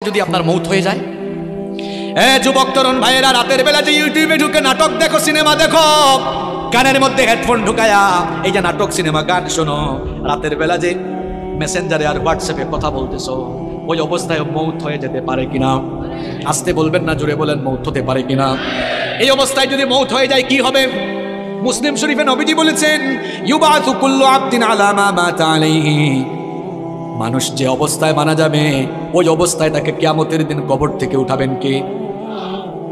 যদি আপনার মৌত হয়ে যায়, যুবক তরুণ ভাইয়েরা, রাতের বেলা যে ইউটিউবে ঢুকে নাটক দেখো, সিনেমা দেখো, কানের মধ্যে হেডফোন ঢুকায়া এই যে নাটক সিনেমা গান শোনো, রাতের বেলা যে মেসেঞ্জারে আর হোয়াটসঅ্যাপে কথা বলতেছো, ওই অবস্থায় মৌত হয়ে যেতে পারে কিনা? আসতে বলবেন না, জোরে বলেন, মৌত হতে পারে কিনা? এই অবস্থায় যদি মৌত হয়ে যায় কি হবে? মুসলিম শরীফে নবীজি বলেছেন, ইউবাসু কুল্লু আবদিন আলা মা মাতা আলাইহি, মানুষ যে অবস্থায় মারা যাবে ওই অবস্থায় তাকে কিয়ামতের দিন কবর থেকে উঠাবেন কে?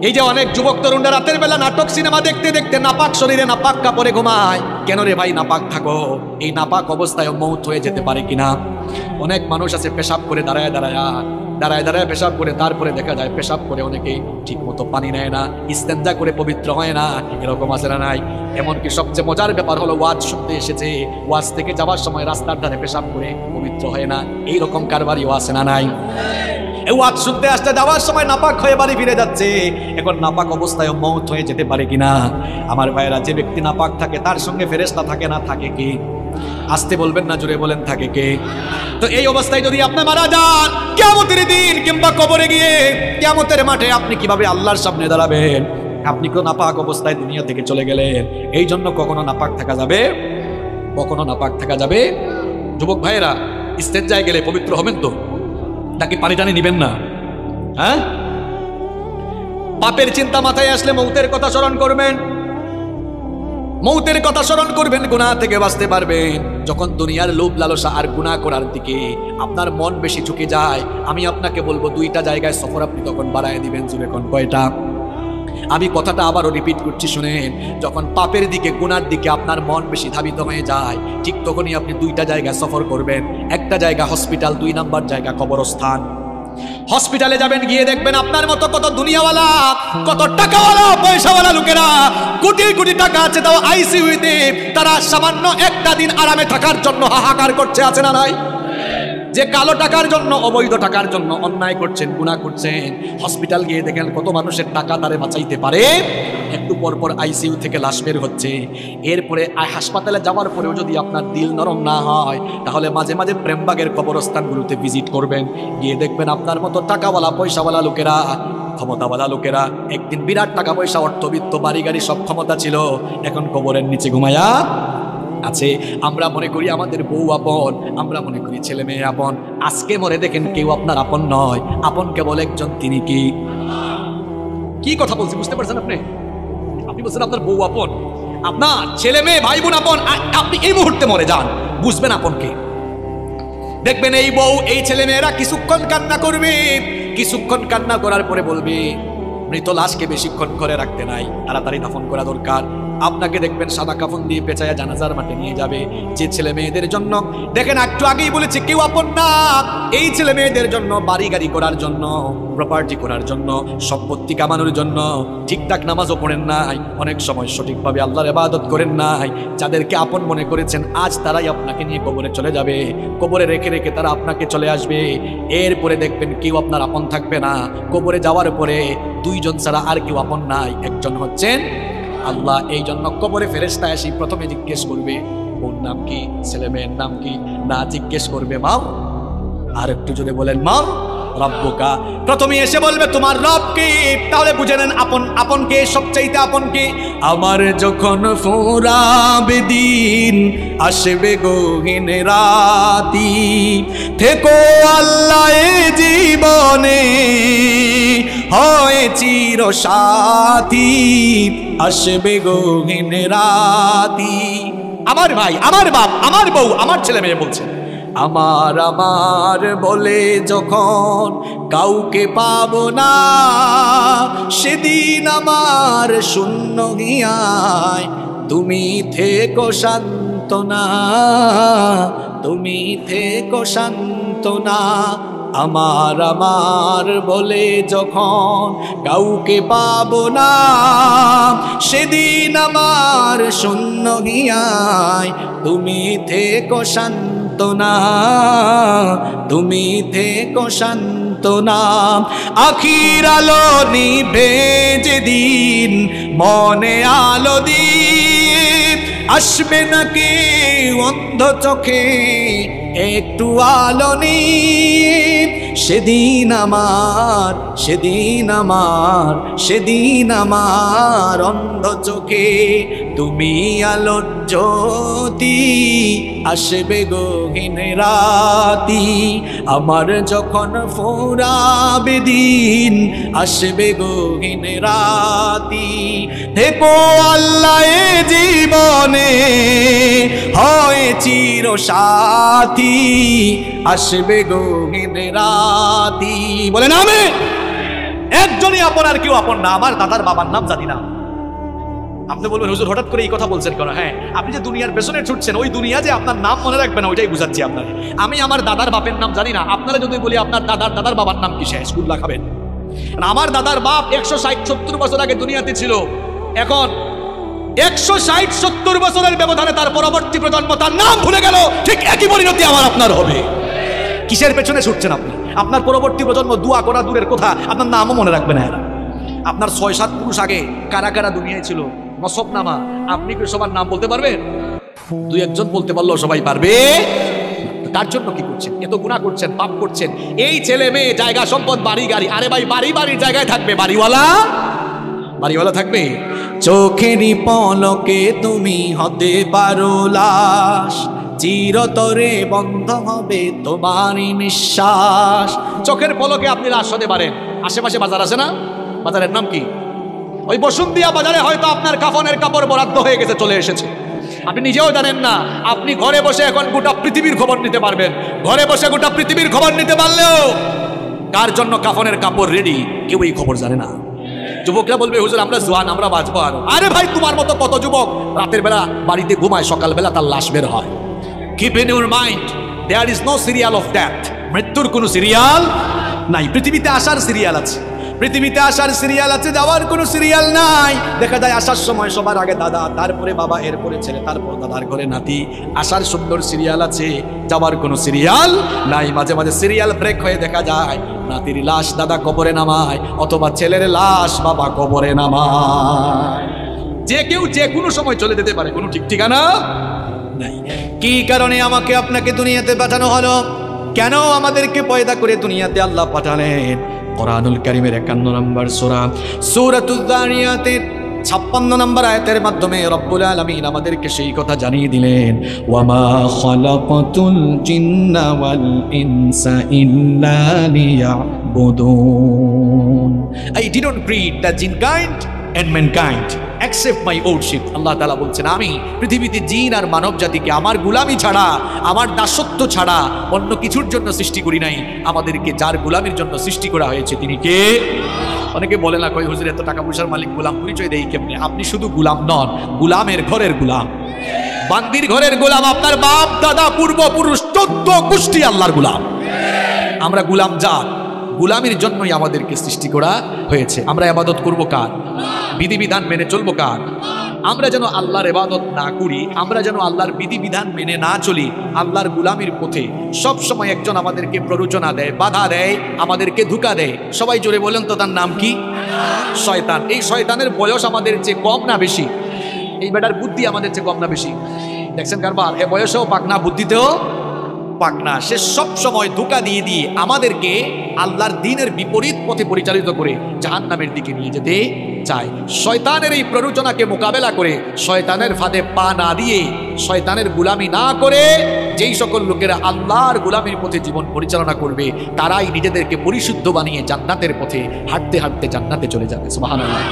এই যে অনেক যুবক তরুণরা রাতের বেলা নাটক সিনেমা দেখতে দেখতে নাপাক শরীরে নাপাক কাপড়ে ঘুমায়। কেন রে ভাই নাপাক থাকো? এই নাপাক অবস্থায় মৌত হয়ে যেতে পারে কিনা? অনেক মানুষ আছে পেশাব করে দাঁড়ায় দাঁড়ায় পেশাব করে, তারপরে দেখা যায় পেশাব করে অনেকেই ঠিক মতো পানি নেয় না, ইস্তেঞ্জা করে পবিত্র হয় না, এরকম আছে না নাই? এমনকি সবচেয়ে মজার ব্যাপার হলো, ওয়াজ শুনতে এসেছে, ওয়াজ থেকে যাওয়ার সময় রাস্তার ধারে পেশাব করে পবিত্র হয় না, এইরকম কারবারিও আছে না নাই? ওয়াজ শুনতে আসতে যাওয়ার সময় নাপাক হয়ে বাড়ি ফিরে যাচ্ছে। এখন নাপাক অবস্থায় মৌত হয়ে যেতে পারে কিনা? আমার ভাইয়েরা, যে ব্যক্তি নাপাক থাকে তার সঙ্গে ফেরেশতা থাকে না, থাকে কি? আসতে বলবেন না, জোরে বলেন, থাকে কে? তো এই অবস্থায় যদি আপনি মারা যান, কিয়ামতের দিন কিংবা কবরে গিয়ে কিয়ামতের মাঠে আপনি কিভাবে আল্লাহর সামনে দাঁড়াবেন? আপনি তো নাপাক অবস্থায় দুনিয়া থেকে চলে গেলেন। এই জন্য কখনো নাপাক থাকা যাবে, কখনো নাপাক থাকা যাবে। যুবক ভাইয়েরা, ইস্তেঞ্জায় গেলে পবিত্র হবেন তো, নাকি পানি টানি নিবেন না? হ্যাঁ, পাপের চিন্তা মাথায় আসলে মৌতের কথা স্মরণ করবেন, মৌতের কথা স্মরণ করবেন, গুনাহ থেকে বাঁচতে পারবেন। যখন দুনিয়ার লোভ লালসা আর গুনাহ করার দিকে আপনার মন বেশি ঝুঁকে যায়, আমি আপনাকে বলবো দুইটা জায়গায় সফর আপনি তখন বাড়ায় দিবেন। জুড়ে কোন কয়টা? আমি কথাটা আবারও রিপিট করছি, শুনেন। যখন পাপের দিকে, গুনার দিকে আপনার মন বেশি ধাবিত হয়ে যায়, ঠিক তখনই আপনি দুইটা জায়গায় সফর করবেন। একটা জায়গা হসপিটাল, 2 নাম্বার জায়গা কবরস্থান। হসপিটালে যাবেন, গিয়ে দেখবেন আপনার মতো কত দুনিয়াওয়ালা, কত টাকাওয়ালা, পয়সাওয়ালা লোকেরা, কোটি কোটি টাকা আছে, তাও আইসিইউতে তারা সামান্য একটা দিন আরামে থাকার জন্য হাহাকার করছে, আছে না নাই? যে কালো টাকার জন্য, অবৈধ টাকার জন্য অন্যায় করছেন, গুনাহ করছেন। হসপিটাল গিয়ে দেখেন কত মানুষের টাকা তারে বাঁচাইতে পারে। একটু পর পর আইসিইউ থেকে লাশ বের হচ্ছে। এরপরে হাসপাতালে যাওয়ার পরেও যদি আপনার দিল নরম না হয়, তাহলে মাঝে মাঝে প্রেমবাগের কবরস্থানগুলোতে ভিজিট করবেন। গিয়ে দেখবেন আপনার মতো টাকাওয়ালা, পয়সাওয়ালা লোকেরা, ক্ষমতাওয়ালা লোকেরা, একদিন বিরাট টাকা পয়সা, অর্থবিত্ত, বাড়ি গাড়ি সব ক্ষমতা ছিল, এখন কবরের নিচে ঘুমায়া আছে। আমরা মনে করি আমাদের বউ আপন, আমরা মনে করি ছেলে মেয়ে আপন। আজকে মরে দেখেন কেউ আপনার আপন নয়, আপন কেবল একজন, তিনি কি? কি কথা বলছি বুঝতে পারছেন আপনি? আপনি বলছেন আপনার বউ আপন, আপনার ছেলে মেয়ে ভাই বোন আপন। আপনি এই মুহূর্তে মরে যান, বুঝবেন আপন কে। দেখবেন এই বউ, এই ছেলে মেয়েরা কিছুক্ষণ কান্না করবে, কিছুক্ষণ কান্না করার পরে বলবে, মৃত লাশকে বেশিক্ষণ ঘরে রাখতে নাই, তাড়াতাড়ি দাফন করা দরকার। আপনাকে দেখবেন সাদা কাফন দিয়ে পেঁচায়া জানাজার মাঠে নিয়ে যাবে। যে ছেলে মেয়েদের জন্য, দেখেন একটু আগেই বলেছে কেউ আপন না, এই ছেলে মেয়েদের জন্য, বাড়ি গাড়ি করার জন্য, প্রপার্টি করার জন্য, সম্পত্তি কামানোর জন্য ঠিকঠাক নামাজও পড়েন নাই, অনেক সময় সঠিকভাবে আল্লাহর ইবাদত করেন নাই। যাদেরকে আপন মনে করেছেন, আজ তারাই আপনাকে নিয়ে কবরে চলে যাবে, কবরে রেখে রেখে তারা আপনাকে চলে আসবে। এরপরে দেখবেন কেউ আপনার আপন থাকবে না। কবরে যাওয়ার পরে 2 জন ছাড়া আর কেউ আপন নাই, একজন হচ্ছেন আল্লাহ। এই জন্য কবরে ফেরেশতা এসে প্রথমে জিজ্ঞেস করবে, ওর নাম কি, ছেলে মেয়ের নাম কি, না জিজ্ঞেস করবে মা। আর একটু জোরে বলেন, মা রব্বুকা। প্রথমে এসে বলবে তোমার রব কে। তাহলে বুঝে নেন আপন, আপন কে, সবচাইতে আপন কে। আমার যখন ফুরাবে দিন, আসবে গহীন রাতি, থেকো আল্লাহ এ জীবনে, হয় চির সাথী, আসবে গহীন রাতি। আমার ভাই, আমার বাপ, আমার বউ, আমার ছেলে মেয়ে বলছে, আমার আমার বলে যখন কাউকে পাবো না, সেদিন আমার শূন্য হিয়ায় তুমি থেকো সান্ত্বনা, তুমি থেকো সান্ত্বনা। আমার আমার বলে যখন কাউকে পাবো না, সেদিন আমার শূন্য হিয়ায় তুমি থেকো সান্ত্বনা, তুমি থেকো সান্ত্বনা। আখির আলো নিভে যেদিন, মনে আলো দিয়ে আসবে না কেউ অন্ধ চোখে একটু আলো নিয়ে সেদিন আমার অন্ধ চোখে তুমি আলোর জ্যোতি আসবে গহীন রাতি, আমার যখন ফোরাবে দিন আসবে গহীন রাতি। থেকো আল্লাহ এ জীবনে হয় চির সাথী, আসবে গহীন রাতি। বলেন আমিন। একজনই আপন আর কেউ আপন না। আমার দাদার বাবার নাম জানি না। আপনি বলবেন হুজুর হঠাৎ করে এই কথা বলছেন কেন? হ্যাঁ, আপনি যে দুনিয়ার পেছনে ছুটছেন, ওই দুনিয়া যে আপনার নাম মনে রাখবে না, ওইটাই বুঝাচ্ছি আপনার। আমি আমার দাদার বাপের নাম জানি না। আপনারা যদি বলি আপনার দাদার বাবার নাম কি, সে স্কুল লাগাবেন। আমার দাদার বাপ 160-70 বছর আগে দুনিয়াতে ছিল। এখন 160-70 বছরের ব্যবধানে তার পরবর্তী প্রজন্ম তার নাম ভুলে গেল। ঠিক একই পরিণতি আমার আপনার হবে। কিসের পেছনে ছুটছেন আপনি? আপনার পরবর্তী প্রজন্ম দোয়া করা দূরের কথা, আপনার নামও মনে রাখবে না এরা। আপনার 6-7 পুরুষ আগে কারা কারা দুনিয়ায় ছিল, নসবনামা, আপনি কি সবার নাম বলতে পারবেন? 2-1 বলতে পারলেও সবাই পারবে। তার জন্য কি করছেন? এত গুনাহ করছেন, পাপ করছেন। এই ছেলে মেয়ে, জায়গা সম্পদ, বাড়ি গাড়ি, আরে ভাই বাড়ির জায়গায় থাকবে, বাড়িওয়ালা থাকবে। চোখেরই পলকে তুমি হতে পারো লাশ, চিরতরে বন্ধ হবে তোমারই নিঃশ্বাস। চোখের পলকে আপনি লাশ হতে পারেন। আশেপাশে বাজার আছে না? বাজারের নাম কি? ওই বসুন্ধিয়া বাজারে হয়তো আপনার কাফনের কাপড় বরাদ্দ হয়ে গেছে, চলে এসেছে, আপনি নিজেও জানেন না। আপনি ঘরে বসে এখন গোটা পৃথিবীর খবর নিতে পারবেন। ঘরে বসে গোটা পৃথিবীর খবর নিতে পারলেও কার জন্য কাফনের কাপড় রেডি, কেউ এই খবর জানে না। যুবকরা বলবে হুজুর আমরা জোয়ান, আমরা বাঁচবো আরো। আরে ভাই, তোমার মতো কত যুবক রাতের বেলা বাড়িতে ঘুমায়, সকালবেলা তার লাশ বের হয়। Keep in your mind, there is no serial of death. মৃত্যুর কোনো সিরিয়াল নাই। পৃথিবীতে আসার সিরিয়াল আছে, পৃথিবীতে আসার সিরিয়াল আছে, যাওয়ার কোনো সিরিয়াল নাই। দেখা যায় আসার সময় সবার আগে দাদা, তারপরে বাবা, এরপরে ছেলে, তারপর দাদার ঘরে নাতি। আসার সুন্দর সিরিয়াল আছে, যাওয়ার কোনো সিরিয়াল নাই। মাঝে মাঝে সিরিয়াল ব্রেক হয়ে দেখা যায় নাতির লাশ দাদা কবরে নামায়, অথবা ছেলের লাশ বাবা কবরে নামায়। যে কেউ যে কোনো সময় চলে যেতে পারে, কোনো ঠিক ঠিকানা নাই। কি কারণে আমাকে আপনাকে দুনিয়াতে পাঠানো হলো? কেন আমাদেরকে পয়দা করে দুনিয়াতে আল্লাহ পাঠালেন? কোরআনুল কারীমের 51 নম্বর সূরা সূরাতুয যারিয়াতের 56 নম্বর আয়াতের মাধ্যমে রব্বুল আলামিন আমাদেরকে সেই কথা জানিয়ে দিলেন, ওয়ামা খালাকাতুল জিন্না ওয়াল ইনসা ইল্লা লিয়াবুদুন। I didn't create the jinn kind and mankind except my worship. আল্লাহ তাআলা বলছেন, আমি পৃথিবীতে জিন আর মানব জাতিকে আমার গোলামি ছাড়া, আমার দাসত্ব ছাড়া অন্য কিছুর জন্য সৃষ্টি করি নাই। আমাদেরকে যার গোলামির জন্য সৃষ্টি করা হয়েছে তিনি কে? অনেকে বলে না, কই হুজুর এত টাকা পয়সার মালিক, গোলাম পরিচয় দেই কেমনে? আপনি শুধু গোলাম নন, গোলামের ঘরের গোলাম, বান্দির ঘরের গোলাম। আপনার বাপ দাদা পূর্বপুরুষ 14 গোষ্ঠী আল্লাহর গোলাম। আমরা গোলাম জাত, গোলামির জন্যই আমাদেরকে সৃষ্টি করা হয়েছে। আমরা ইবাদত করব কার? বিধিবিধান মেনে চলবো কার? আমরা যেন আল্লাহর ইবাদত না করি, আমরা যেন আল্লাহর বিধিবিধান মেনে না চলি, আল্লাহর গোলামির পথে সব সময় একজন আমাদেরকে প্ররোচনা দেয়, বাধা দেয়, আমাদেরকে ধোঁকা দেয়। সবাই জোরে বলেন তো, তার নাম কি? শয়তান। এই শয়তানের বয়স আমাদের চেয়ে কম না বেশি? এই বেটার বুদ্ধি আমাদের চেয়ে কম না বেশি? দেখছেন কারবার, এ বয়সেও পাকনা, বুদ্ধিতেও পাকনা। সে সব সময় ধোঁকা দিয়ে দিয়ে আমাদেরকে আল্লাহর দ্বীনের বিপরীত পথে পরিচালিত করে জাহান্নামের দিকে নিয়ে যেতে চায়। শয়তানের এই প্ররোচনাকে মোকাবেলা করে, শয়তানের ফাঁদে পা না দিয়ে, শয়তানের গোলামি না করে যেই সকল লোকেরা আল্লাহর গোলামির পথে জীবন পরিচালনা করবে, তারাই নিজেদেরকে পরিশুদ্ধ বানিয়ে জান্নাতের পথে হাঁটতে হাঁটতে জান্নাতে চলে যাবে। সুবহানাল্লাহ।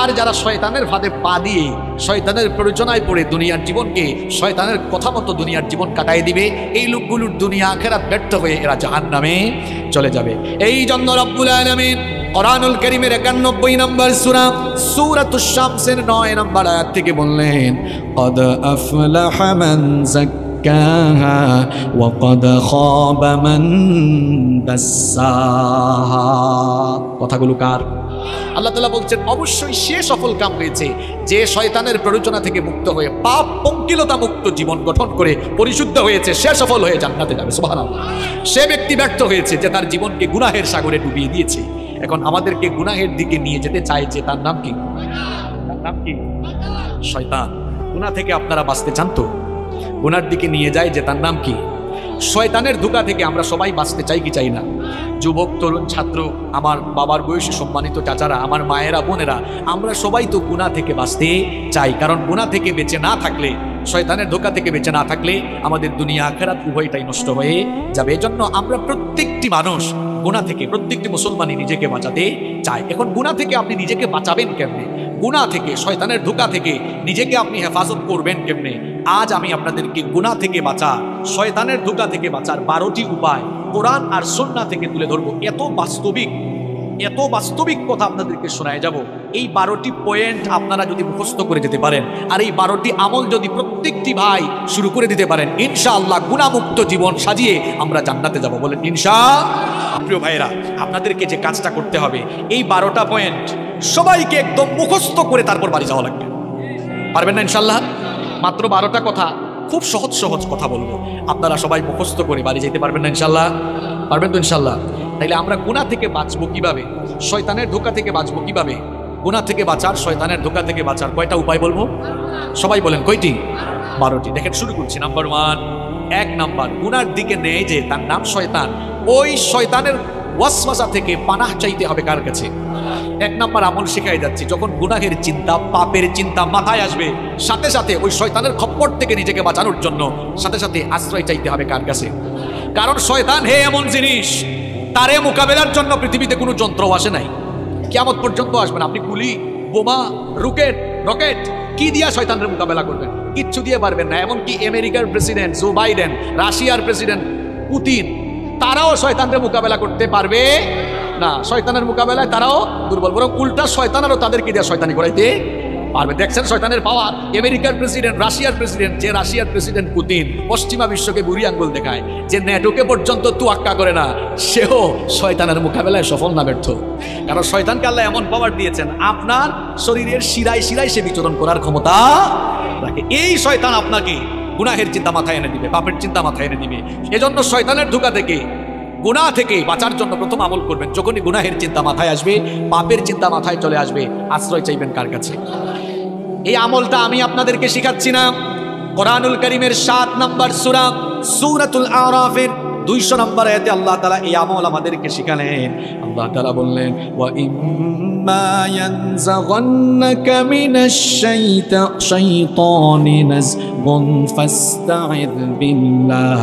আর যারা শয়তানের ফাঁদে পা দিয়ে, শয়তানের প্ররোচনায় পড়ে দুনিয়ার জীবনকে, শয়তানের কথা মতো দুনিয়ার জীবন কাটাই দিবে, এই লোকগুলোর দুনিয়া আখিরাত ব্যর্থ হয়ে এরা জাহান্নামে চলে যাবে। এই জন্য রব্বুল আলামিন কোরআনুল কারীমের 91 নম্বর সূরা সূরাতুশ শামসের 9 নম্বর আয়াত থেকে বললেন, ক্বাদ আফলাহা মান যাক্কাহা ওয়া ক্বাদ খাবা মান দাসসাহা। কথাগুলো কার? আল্লাহ তাআলা বলছেন, অবশ্যই সে সফল কাম হয়েছে যে শয়তানের প্ররোচনা থেকে মুক্ত হয়ে পাপ পঙ্কিলতা মুক্ত জীবন গঠন করে পরিশুদ্ধ হয়েছে, সে সফল হয়ে জান্নাতে যাবে। সুবহানাল্লাহ। সে ব্যক্তি ব্যর্থ হয়েছে যে তার জীবনকে গুনাহের সাগরে ডুবিয়ে দিয়েছে। এখন আমাদেরকে গুনাহের দিকে নিয়ে যেতে চায় যে, তার নাম কি? তার নাম কি? শয়তান। গুনাহ থেকে আপনারা বাঁচতে চান তো? গুনার দিকে নিয়ে যায় যে, তার নাম কি? শয়তানের ধোঁকা থেকে আমরা সবাই বাঁচতে চাই কি চাই না? যুবক, তরুণ, ছাত্র, আমার বাবার বয়সী সম্মানিত চাচারা, আমার মায়েরা, বোনেরা, আমরা সবাই তো গুনাহ থেকে বাঁচতে চাই। কারণ গুনাহ থেকে বেঁচে না থাকলে, শয়তানের ধোঁকা থেকে বেঁচে না থাকলে আমাদের দুনিয়া আখিরাত উভয়টাই নষ্ট হয়ে যাবে। এজন্য আমরা প্রত্যেকটি মানুষ গুনাহ থেকে, প্রত্যেকটি মুসলমানই নিজেকে বাঁচাতে চায়। এখন গুনাহ থেকে আপনি নিজেকে বাঁচাবেন কেমনে? গুনাহ থেকে, শয়তানের ধোঁকা থেকে নিজেকে আপনি হেফাজত করবেন কেমনে? আজ আমি আপনাদেরকে গুনাহ থেকে বাঁচা, শয়তানের ধোঁকা থেকে বাঁচার 12টি উপায় কোরআন আর সুন্নাহ থেকে তুলে ধরবো। এত বাস্তবিক কথা আপনাদেরকে শোনায় যাব। এই 12টি পয়েন্ট আপনারা যদি মুখস্থ করে যেতে পারেন, আর এই 12টি আমল যদি প্রত্যেকটি ভাই শুরু করে দিতে পারেন, ইনশাআল্লাহ গুনাহমুক্ত জীবন সাজিয়ে আমরা জান্নাতে যাব। বলেন ইনশাআল্লাহ। প্রিয় ভাইরা, আপনাদেরকে যে কাজটা করতে হবে, এই 12টা পয়েন্ট সবাইকে একদম মুখস্থ করে তারপর বাড়ি যাওয়া লাগবে। পারবেন না ইনশাআল্লাহ? মাত্র 12টা কথা, খুব সহজ কথা বলবো, আপনারা সবাই মুখস্থ করে বাড়ি যেতে পারবেন না ইনশাআল্লাহ? পারবেন তো ইনশাআল্লাহ? তাইলে আমরা গুনাহ থেকে বাঁচবো কিভাবে, শয়তানের ধোঁকা থেকে বাঁচবো কিভাবে? গুনাহ থেকে বাঁচার, শয়তানের ধোঁকা থেকে বাঁচার কয়টা উপায় বলবো? সবাই বলেন কয়টি? 12টি। দেখেন, শুরু করছি। নাম্বার 1, 1 নাম্বার, গুনার দিকে নেয় যে তার নাম শয়তান, ওই শয়তানের ওয়াসওয়াসা থেকে পানাহ চাইতে হবে কার কাছে? 1 নাম্বার আমল শিখাই যাচ্ছি, যখন গুনাহের চিন্তা, পাপের চিন্তা মাথায় আসবে, সাথে সাথে ওই শয়তানের খপ্পর থেকে নিজেকে বাঁচানোর জন্য সাথে সাথে আশ্রয় চাইতে হবে কার কাছে? কারণ শয়তান হে এমন জিনিস, তারে মোকাবেলার জন্য পৃথিবীতে কোনো যন্ত্র আসে নাই, কিয়ামত পর্যন্ত আসবেন। আপনি গুলি, বোমা, রকেট কি দিয়া শয়তানের মোকাবেলা করবেন? কিচ্ছু দিয়ে পারবেন না। এমনকি আমেরিকার প্রেসিডেন্ট জো বাইডেন, রাশিয়ার প্রেসিডেন্ট পুতিন, তারাও শয়তানের মোকাবেলা করতে পারবে না। শয়তানের মোকাবেলায় তারাও দুর্বল, বরং উল্টা শয়তানেরও তাদেরকে দিয়ে শয়তানি করাইতে পারবে। দেখছেন শয়তানের পাওয়ার। আমেরিকার প্রেসিডেন্ট, রাশিয়ার প্রেসিডেন্ট, যে রাশিয়ার প্রেসিডেন্ট পুতিন পশ্চিমা বিশ্বকে বুড়ি আঙ্গুল দেখায়, যে ন্যাটোকে পর্যন্ত তুয়াক্কা করে না, সেও শয়তানের মোকাবেলায় সফল না ব্যর্থ। কারণ শয়তানকে আল্লাহ এমন পাওয়ার দিয়েছেন, আপনার শরীরের শিরায় শিরায় সে বিচরণ করার ক্ষমতা রাখে। এই শয়তান আপনাকে গুনাহের চিন্তা মাথায় এনে দিবে, পাপের চিন্তা মাথায় এনে দিবে। এজন্য শয়তানের ধোঁকা থেকে, গুনাহ থেকে বাঁচার জন্য প্রথম আমল করবেন, যখনই গুনাহের চিন্তা মাথায় আসবে, পাপের চিন্তা মাথায় চলে আসবে, আশ্রয় চাইবেন কার কাছে? এই আমলটা আমি আপনাদেরকে শিখাচ্ছি না, কোরআনুল কারীমের 7 নম্বর সূরা সূরাতুল আরাফের 200 নম্বর আয়াতে আল্লাহ তাআলা এই আমল আমাদেরকে শিখালেন। আল্লাহ তাআলা বললেন, ওয়া ইম্মা ইয়ানজাগান্নাকা মিনাশ শাইতানি নাযগুন ফাস্তাইয বিল্লাহ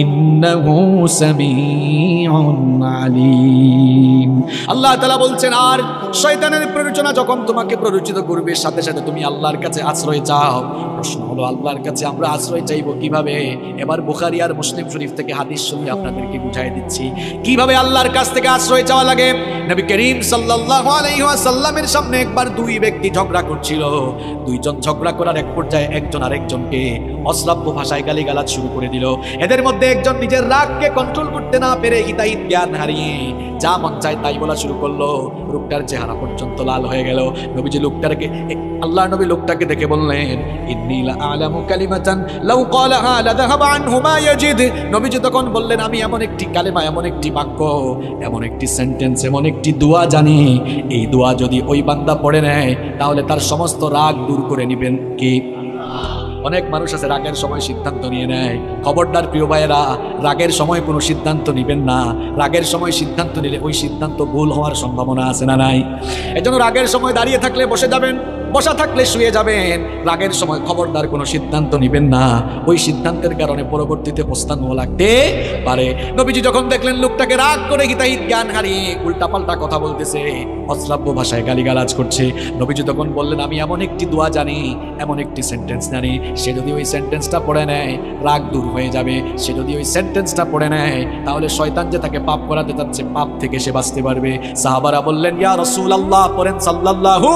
ইন্নাহু সামিউন আলীম। আল্লাহ তাআলা বলছেন, আর শয়তানের প্ররোচনা যখন তোমাকে প্ররোচিত করবে, সাথে সাথে তুমি আল্লাহর কাছে আশ্রয় চাও। প্রশ্ন হলো, আল্লাহর কাছে আমরা আশ্রয় চাইবো কিভাবে? এবার বুখারী আর মুসলিম শরীফ থেকে হাদিস শুনে আপনাদেরকে বুঝাই দিচ্ছি কিভাবে আল্লাহর কাছ থেকে আশ্রয় চাওয়া লাগে। নবী করিম সাল্লাল্লাহু আলাইহি ওয়াসাল্লামের সামনে একবার 2 ব্যক্তি ঝগড়া করছিল। 2 জন ঝগড়া করার এক পর্যায়ে একজন আরেকজনকে অশ্রাব্য ভাষায় গালিগালাজ শুরু করে দিল। এদের মধ্যে একজন নিজের রাগকে কন্ট্রোল করতে না পেরে হিতাহিত জ্ঞান হারিয়ে যা মন চায় তাই বলা শুরু করলো। লোকটার চেহারা পর্যন্ত লাল হয়ে গেল। নবীজি লোকটাকে, আল্লাহ নবী লোকটাকে দেখে বললেন, ইন্নী লা আ'লামু কালিমাতান লাউ ক্বালাহা লাযাহাবা আনহু মা ইয়াজিদ। নবীজি তখন বললেন, আমি এমন একটি কালেমা, এমন একটি বাক্য, এমন একটি সেন্টেন্স, এমন একটি দোয়া জানি, এই দোয়া যদি ওই বান্দা পড়ে নেয় তাহলে তার সমস্ত রাগ দূর করে নেবেন কে? অনেক মানুষ আছে রাগের সময় সিদ্ধান্ত নিয়ে নেয়। খবরদার প্রিয় ভাইয়েরা, রাগের সময় কোনো সিদ্ধান্ত নেবেন না। রাগের সময় সিদ্ধান্ত নিলে ওই সিদ্ধান্ত ভুল হওয়ার সম্ভাবনা আছে না নাই? এজন্য রাগের সময় দাঁড়িয়ে থাকলে বসে যাবেন, বসা থাকলে শুয়ে যাবেন। রাগের সময় খবরদার কোনো সিদ্ধান্ত নেবেন না, ওই সিদ্ধান্তের কারণে পরবর্তীতে পস্তানো লাগতে পারে। নবীজি যখন দেখলেন লোকটাকে রাগ করে হিতাহিত জ্ঞান হারিয়ে উল্টাপাল্টা কথা বলতেছে, অশ্রাব্য ভাষায় গালিগালাজ করছে, নবীজি তখন বললেন, আমি এমন একটি দোয়া জানি, এমন একটি সেন্টেন্স জানি, সে যদি ওই সেন্টেন্সটা পড়ে নেয় রাগ দূর হয়ে যাবে। সে যদি ওই সেন্টেন্সটা পড়ে নেয় তাহলে শয়তান যে তাকে পাপ করাতে যাচ্ছে, পাপ থেকে সে বাঁচতে পারবে। সাহাবারা বললেন, ইয়া রাসূলুল্লাহ, পড়েন সাল্লাল্লাহু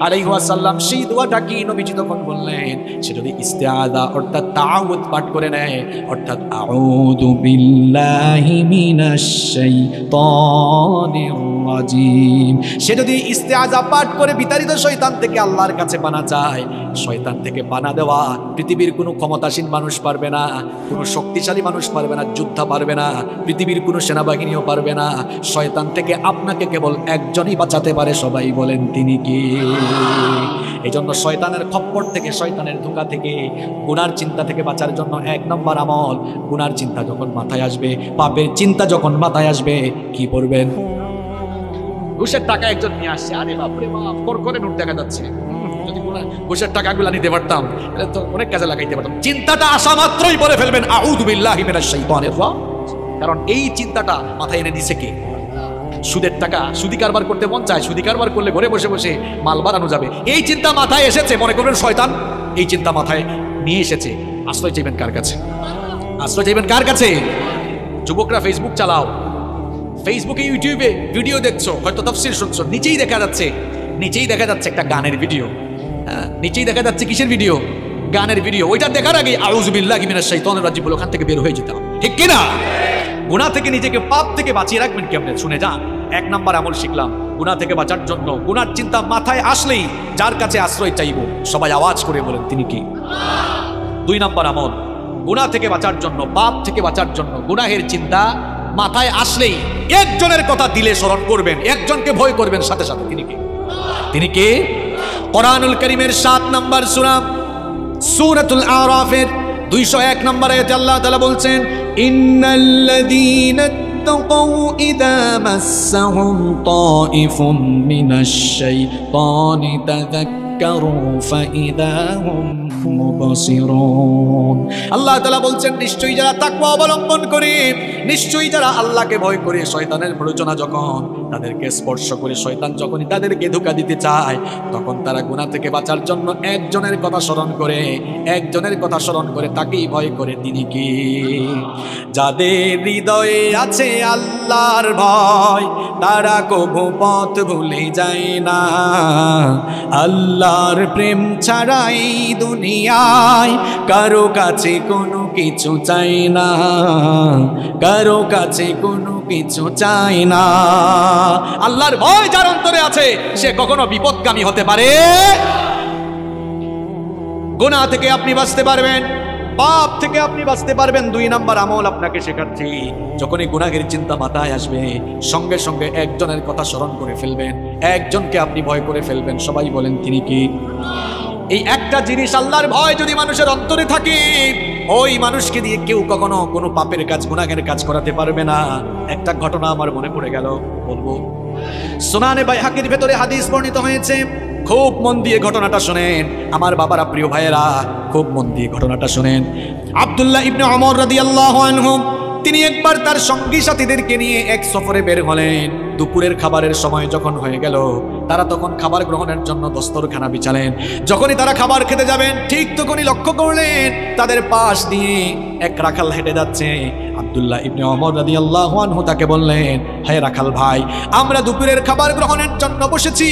আলাইহি ওয়াসাল্লাম। সেই দোয়াটা কি? নবীজি তখন বললেন, সে যদি ইস্তিআযা অর্থাৎ তাআউযু পাঠ করে নেয়, অর্থাৎ আউযু বিল্লাহি মিনাশ শাইতানির রাজিম। সে যদি ইস্তেআযা পাঠ করে বিতাড়িত শয়তান থেকে আল্লাহর কাছে পানা চায়, শয়তান থেকে পানা দেওয়া পৃথিবীর কোনো ক্ষমতাসীন মানুষ পারবে না, কোনো শক্তিশালী মানুষ পারবে না, যোদ্ধা পারবে না, পৃথিবীর কোনো সেনাবাহিনীও পারবে না। শয়তান থেকে আপনাকে কেবল একজনই বাঁচাতে পারে, সবাই বলেন তিনি কি? এই জন্য শয়তানের খপ্পর থেকে, শয়তানের ধোঁকা থেকে, গুনার চিন্তা থেকে বাঁচার জন্য 1 নম্বর আমল, গুনার চিন্তা যখন মাথায় আসবে, পাপের চিন্তা যখন মাথায় আসবে, কি করবেন? ঘুষের টাকা একজন নিয়ে আসছে, আরে বাপরে বাপ, করে নোট দেখা যাচ্ছে, যদি ঘুষের টাকাগুলো নিতে পারতাম তাহলে তো অনেক কাজে লাগাইতে পারতাম। চিন্তাটা আসা মাত্রই বলে ফেলবেন আউযু বিল্লাহি মিনাশ শাইতানির রাজিম। কারণ এই চিন্তাটা মাথায় এনে দিছে কে? সুদের টাকা, সুদি কারবার করতে মন চায়, সুদি কারবার করলে ঘরে বসে বসে মাল বাড়ানো যাবে, এই চিন্তা মাথায় এসেছে, মনে করবেন শয়তান এই চিন্তা মাথায় নিয়ে এসেছে। আশ্রয় চাইবেন কার কাছে? আশ্রয় চাইবেন কার কাছে? যুবকরা ফেসবুক চালাও, ফেসবুকে ইউটিউবে ভিডিও দেখছো, হয়তো তাফসীর শুনছো, নিচেই দেখা যাচ্ছে একটা গানের ভিডিও, নিচেই দেখা যাচ্ছে কিসের ভিডিও? গানের ভিডিও। ওইটা দেখার আগে আউযু বিল্লাহি মিনাশ শাইতানির রাজিম বলে ওখান থেকে বের হয়ে যেতাম, ঠিক কিনা? গুনাহ থেকে নিজেকে, পাপ থেকে বাঁচিয়ে রাখবেন কেমনে? শুনে যান। 1 নম্বর আমল শিখলাম, গুনাহ থেকে বাঁচার জন্য গুনার চিন্তা মাথায় আসলেই যার কাছে আশ্রয় চাইবো, সবাই আওয়াজ করে বলেন তিনি কি? 2 নম্বর আমল, গুনাহ থেকে বাঁচার জন্য, পাপ থেকে বাঁচার জন্য গুনাহের চিন্তা মাথায় আসলেই একজনের কথা দিলে স্মরণ করবেন, একজনকে ভয় করবেন সাথে সাথে, তিনি কি? তিনি কে? কোরআনুল কারীমের 7 নম্বর সূরা সূরাতুল আরাফের 201 নম্বর আয়াতে আল্লাহ তাআলা বলছেন, ইন্নাল্লাযীনা তাকাউ ইযা মাসসাহুম তাইফুম মিনাশ শাইতানি তাযাক্কারু ফাইযা হুম মুবসিরুন। আল্লাহ তাআলা বলছেন, নিশ্চয়ই যারা তাকওয়া অবলম্বন করে, নিশ্চয়ই যারা আল্লাহকে ভয় করে, শয়তানের প্ররোচনা যখন তাদেরকে স্পর্শ করে, শয়তান যখনই তাদেরকে ধোঁকা দিতে চায়, তখন তারা গুনাহ থেকে বাঁচার জন্য একজনের কথা স্মরণ করে, একজনের কথা স্মরণ করে, তাকেই ভয় করে, তিনি কি? যাদের হৃদয়ে আছে আল্লাহর ভয়, তারা কভু পথ ভুলে যায় না। আল্লাহর প্রেম ছাড়া এই দুনিয়ায় কারো কাছে কোনো কিছু চাই না, কারো কাছে কোনো কিছু চাই না। আল্লাহর ভয় যার অন্তরে আছে, সে কখনো বিপদগামী হতে পারে। গুনাহ থেকে আপনি বাঁচতে পারবেন, পাপ থেকে আপনি বাঁচতে পারবেন। 2 নম্বর আমল আপনাকে শেখাচ্ছি, যখনই গুনাহের চিন্তা মাথায় আসবে, সঙ্গে সঙ্গে একজনের কথা স্মরণ করে ফেলবেন, একজনকে আপনি ভয় করে ফেলবেন, সবাই বলেন তিনি কি? এই একটা জিনিস, আল্লাহর ভয় যদি মানুষের অন্তরে থাকে, ওই মানুষকে দিয়ে কেউ কখনো কোনো পাপের কাজ, গুনাহের কাজ করাতে পারবে না। একটা ঘটনা আমার মনে পড়ে গেল, বলবো। সুনানে বাইহাকির ভেতরে হাদিস বর্ণিত হয়েছে, খুব মন দিয়ে ঘটনাটা শুনেন আমার বাবারা, প্রিয় ভাইয়েরা, খুব মন দিয়ে ঘটনাটা শুনেন। আব্দুল্লাহ ইবনে ওমর রাদিয়াল্লাহু আনহু, তিনি একবার তার সঙ্গী সাথীদেরকে নিয়ে এক সফরে বের হলেন। দুপুরের খাবারের সময় যখন হয়ে গেল, তারা তখন খাবার গ্রহণের জন্য দস্তরখানা বিছালেন। যখনই তারা খাবার খেতে যাবেন, ঠিক তখনই লক্ষ্য করলেন তাদের পাশ দিয়ে এক রাখাল হেঁটে যাচ্ছে। আব্দুল্লাহ ইবনে ওমর রাদিয়াল্লাহু আনহু তাকে বললেন, হে রাখাল ভাই, আমরা দুপুরের খাবার গ্রহণের জন্য বসেছি,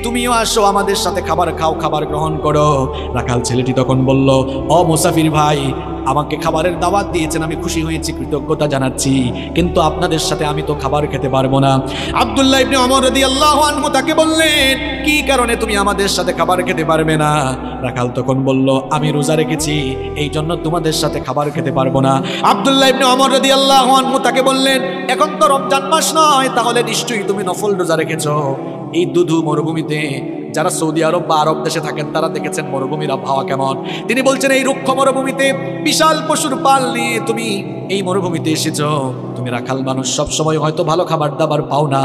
তুমিও আসো, আমাদের সাথে খাবার খাও, খাবার গ্রহণ করো। রাখাল ছেলেটি তখন বলল, ও মুসাফির ভাই, আমাকে খাবারের দাওয়াত দিয়েছেন, আমি খুশি হয়েছি, কৃতজ্ঞতা জানাচ্ছি, কিন্তু আপনাদের সাথে আমি তো খাবার খেতে পারবো না। আব্দুল্লাহ ইবনে ওমর রাদিয়াল্লাহু আনহু তাকে বললেন, কি কারণে তুমি আমাদের সাথে খাবার খেতে পারবে না? রাখাল তখন বলল, আমি রোজা রেখেছি, এই জন্য তোমাদের সাথে খাবার খেতে পারবো না। আব্দুল্লাহ ইবনে ওমর রাদিয়াল্লাহু আনহু তাকে বললেন, এখন তো রমজান মাস নয়, তাহলে নিশ্চয়ই তুমি নফল রোজা রেখেছো। এই দুধু মরুভূমিতে, যারা সৌদি আরব বা আরব দেশে থাকেন তারা দেখেছেন মরুভূমির আবহাওয়া কেমন। তিনি বলছেন, এই রুক্ষ মরুভূমিতে বিশাল পশুর পাল নিয়ে তুমি এই মরুভূমিতে এসেছো, তুমি রাখাল মানুষ, সবসময় হয়তো ভালো খাবার দাবার পাও না,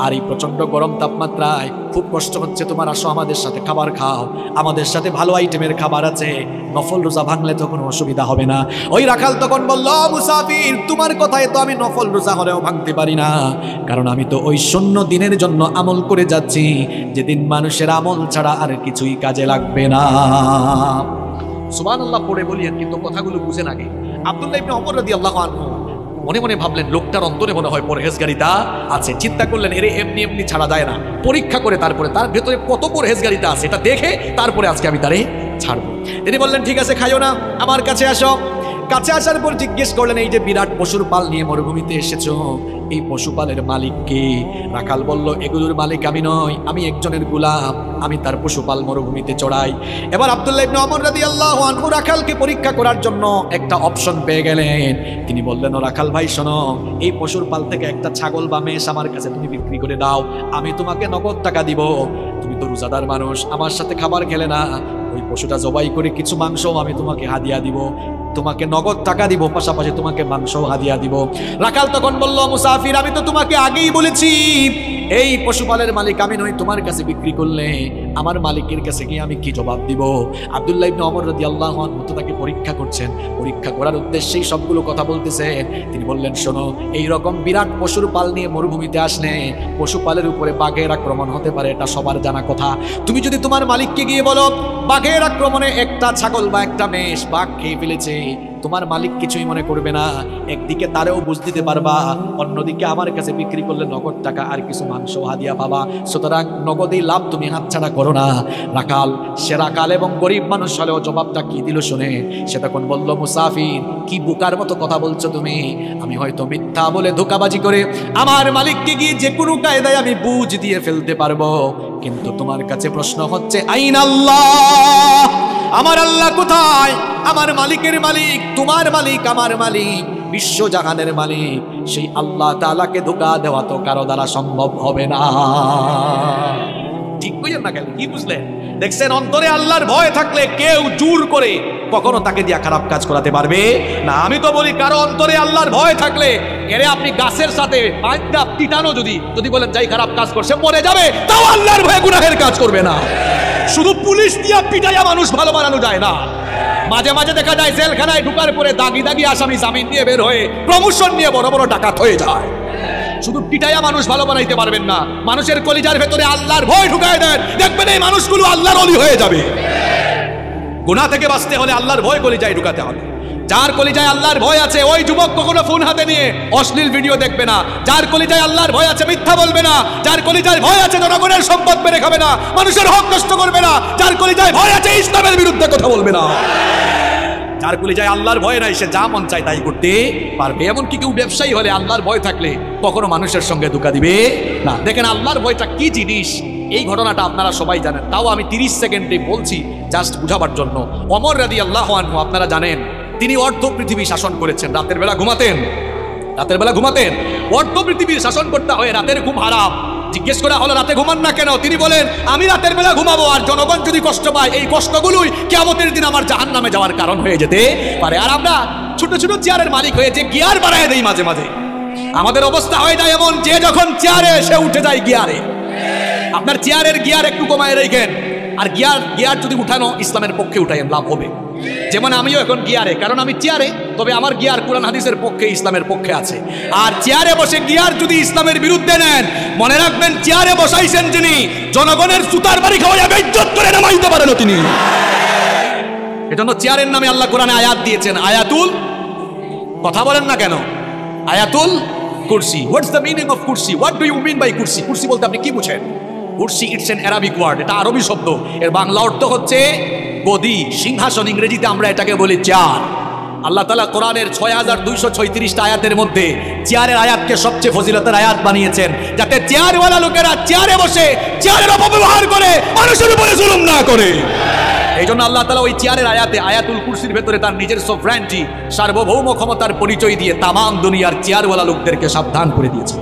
আর এই প্রচন্ড গরম তাপমাত্রায় খুব কষ্ট হচ্ছে তোমার, আসো আমাদের সাথে খাবার খাও, আমাদের সাথে ভালো আইটেমের খাবার আছে, নফল রোজা ভাঙলে তো কোনো অসুবিধা হবে না। ওই রাখাল তখন বলল, মুসাফির, তোমার কথায় তো আমি নফল রোজা হলেও ভাঙতে পারি না, কারণ আমি তো ওই শূন্য দিনের জন্য আমল করে যাচ্ছি, যেদিন মানুষের আমল ছাড়া আর কিছুই কাজে লাগবে না। সুবহানাল্লাহ পড়ে বলিয়েন, কিন্তু কথাগুলো বুঝেন আগে। আব্দুল্লাহ ইবনে ওমর রাদিয়াল্লাহু আনহু মনে মনে ভাবলেন, লোকটার অন্তরে মনে হয় পরহেজগারিতা আছে। চিন্তা করলেন, এরে এমনি এমনি ছাড়া যায় না, পরীক্ষা করে তারপরে তার ভেতরে কত পরহেজগারিতা আছে এটা দেখে তারপরে আজকে আমি তারে ছাড়বো। তিনি বললেন, ঠিক আছে, খাইও না, আমার কাছে আসো। কাছে আসার পর জিজ্ঞেস করলেন, এই যে বিরাট পশুর পাল নিয়ে মরুভূমিতে এসেছো, এই পশুপালের মালিক কে? রাখাল বলল, এগুলোর মালিক আমি নই, আমি একজনের গোলাম, আমি তার পশুপাল মরুভূমিতে চড়াই। এবার আব্দুল্লাহ ইবনে ওমর রাদিয়াল্লাহু আনহু রাখালকে পরীক্ষা করার জন্য একটা অপশন পেয়ে গেলেন। তিনি বললেন, ও রাখাল ভাই শোনো, এই পশুর পাল থেকে একটা ছাগল বা মেষ আমার কাছে তুমি বিক্রি করে দাও, আমি তোমাকে নগদ টাকা দিব। তুমি তো রোজাদার মানুষ, আমার সাথে খাবার খেলে না, ওই পশুটা জবাই করে কিছু মাংস আমি তোমাকে হাদিয়া দিব, তোমাকে নগদ টাকা দিব, পাশাপাশি তোমাকে মাংস হাদিয়া দিব। রাখাল তখন বলল, মুসাফির আমি তো তোমাকে আগেই বলেছি এই পশুপালের মালিক আমি নই, তোমার কাছে বিক্রি করলে আমার মালিকের কাছে গিয়ে আমি কি জবাব দিব? আব্দুল্লাহ ইবনে ওমর রাদিয়াল্লাহু আনহু তাকে পরীক্ষা করছেন, পরীক্ষা করার উদ্দেশ্যেই সবগুলো কথা বলতেছেন। তিনি বললেন, শোনো, এই রকম বিরাট পশুর পাল নিয়ে মরুভূমিতে আসলে পশুপালের উপরে বাঘের আক্রমণ হতে পারে, এটা সবার জানা কথা। তুমি যদি তোমার মালিককে গিয়ে বলো বাঘের আক্রমণে একটা ছাগল বা একটা মেষ বাঘ খেয়ে ফেলেছে, তোমার মালিক কিছুই মনে করবে না, একদিকে তারেও বুঝ দিতে পারবা, অন্যদিকে আমার কাছে বিক্রি করলে নগদ টাকা আর কিছু মাংস হাদিয়া পাবা, সুতরাং নগদেই লাভ তুমি হাতছাড়া করো না। রাখাল, সে রাখাল এবং গরিব মানুষ হলেও জবাবটা কি দিল শুনে, সে তখন বলল, মুসাফির কি বোকার মতো কথা বলছো তুমি, আমি হয়তো মিথ্যা বলে ধোঁকাবাজি করে আমার মালিককে গিয়ে যে কোনো কায়দায় আমি বুঝ দিয়ে ফেলতে পারবো, কিন্তু তোমার কাছে প্রশ্ন হচ্ছে আইন আল্লাহ, আমার আল্লাহ কোথায়? আমার মালিকের মালিক তোমার মালিক, আমার মালিক বিশ্বজাহানের মালিক, সেই আল্লাহ তাআলাকে ধোঁকা দেওয়া তো কারো দ্বারা সম্ভব হবে না। ঠিক বুঝলেন না? কেন কি বুঝলেন? দেখছেন, অন্তরে আল্লাহর ভয় থাকলে কেউ জোর করে কখনো তাকে দিয়া খারাপ কাজ করাতে পারবে না। আমি তো বলি, কারো অন্তরে আল্লাহর ভয় থাকলে এরে আপনি গাছের সাথে পাঁচটা পিটানো যদি বলেন যাই খারাপ কাজ করছে মরে যাবে, তাও আল্লাহর ভয়ে গুনাহের কাজ করবে না। শুধু পুলিশ দিয়া পিটাইয়া মানুষ ভালো বানানো যায় না। মাঝে মাঝে দেখা যায় জেলখানায় ঢুকার পরে দাগি দাগি আসামি জামিন দিয়ে বের হয়ে প্রমোশন নিয়ে বড় বড় ডাকাত হয়ে যায়। শুধু পিটাইয়া মানুষ ভালো বানাইতে পারবেন না, মানুষের কলিজার ভেতরে আল্লাহর ভয় ঢুকায় দেন, দেখবেন এই মানুষগুলো আল্লাহর ওলি হয়ে যাবে। গুনাহ থেকে বাঁচতে হলে আল্লাহর ভয় কলিজায় ঢুকাতে হবে। যার কলিজায় আল্লাহর ভয় আছে ওই যুবক কখনো ফোন হাতে নিয়ে অশ্লীল ভিডিও দেখবে না। যার কলিজায় আল্লাহর ভয় আছে মিথ্যা বলবে না। যার কলিজায় ভয় আছে জনগণের সম্পদ মেরে খাবে না, মানুষের হক নষ্ট করবে না। যার কলিজায় ভয় আছে ইসলামের বিরুদ্ধে কথা বলবে না। যার কলিজায় আল্লাহর ভয় নাই সে যা মন চায় তাই করতে পারবে। এমনকি কেউ ব্যবসায়ী হলে আল্লাহর ভয় থাকলে কখনো মানুষের সঙ্গে ধোঁকা দিবে না। দেখেন আল্লাহর ভয়টা কি জিনিস, এই ঘটনাটা আপনারা সবাই জানেন, তাও আমি 30 সেকেন্ডে বলছি জাস্ট বুঝাবার জন্য। ওমর রাদিয়াল্লাহু আনহু আপনারা জানেন তিনি অর্ধ পৃথিবী শাসন করেছেন। রাতের বেলা ঘুমাতেন। অর্ধ পৃথিবীর শাসন করতে হয়, রাতের ঘুম হারাম। জিজ্ঞেস করা হলো রাতে ঘুমান না কেন? তিনি বলেন আমি রাতের বেলা ঘুমাবো, আর জনগণ যদি কষ্ট পায় এই কষ্টগুলোই কিয়ামতের দিন আমার জাহান্নামে যাওয়ার কারণ হয়ে যেতে পারে। আর আমরা ছোট ছোট চেয়ারের মালিক হয়ে যে গিয়ার বাড়ায় দেই মাঝে মাঝে, আমাদের অবস্থা হয়ে যায় এমন যে যখন চেয়ারে সে উঠে যায় গিয়ারে। আপনার চেয়ারের গিয়ার একটু কমায় রেখেন, আর গিয়ার যদি উঠানো ইসলামের পক্ষে উঠাইন লাভ হবে। যেমন আমিও এখন গিয়ারে, কারণ আমি চেয়ারে, তবে আমার গিয়ার কোরআন হাদিসের পক্ষে, ইসলামের পক্ষে আছে। আর চেয়ারে বসে গিয়ার যদি ইসলামের বিরুদ্ধে নেন, মনে রাখবেন চেয়ারে বসাইছেন যিনি, জনগণের সুতার বাড়ি খাওয়াইয়া বেইজ্জত করে নামাইতে পারেন তিনি। এজন্য চেয়ারের নামে আল্লাহ কোরআনে আয়াত দিয়েছেন, আয়াতুল, কথা বলেন না কেন, আয়াতুল কুরসি। হোয়াটস দ্য মিনিং অফ কুরসি? What do you mean by কুরসি? কুরসি বলতে আপনি কি বুঝেন? কুরসি ইটস অ্যান আরাবিক ওয়ার্ড, এটা আরবি শব্দ। এর বাংলা অর্থ হচ্ছে গদি, সিংহাসন। ইংরেজিতে আমরা এটাকে বলি চেয়ার। আল্লাহ তাআলা কোরআনের 6236টা আয়াতের মধ্যে চেয়ারের আয়াতকে সবচেয়ে ফজিলতের আয়াত বানিয়েছেন, যাতে চেয়ারওয়ালা লোকেরা চেয়ারে বসে চেয়ারের অপব্যবহার করে মানুষের উপরে জুলুম না করে। এই জন্য আল্লাহ তাআলা ওই চেয়ারের আয়াতে, আয়াতুল কুরসির ভেতরে তার নিজের সফরানটি, সার্বভৌম ক্ষমতার পরিচয় দিয়ে তামাম দুনিয়ার চেয়ারওয়ালা লোকদেরকে সাবধান করে দিয়েছে।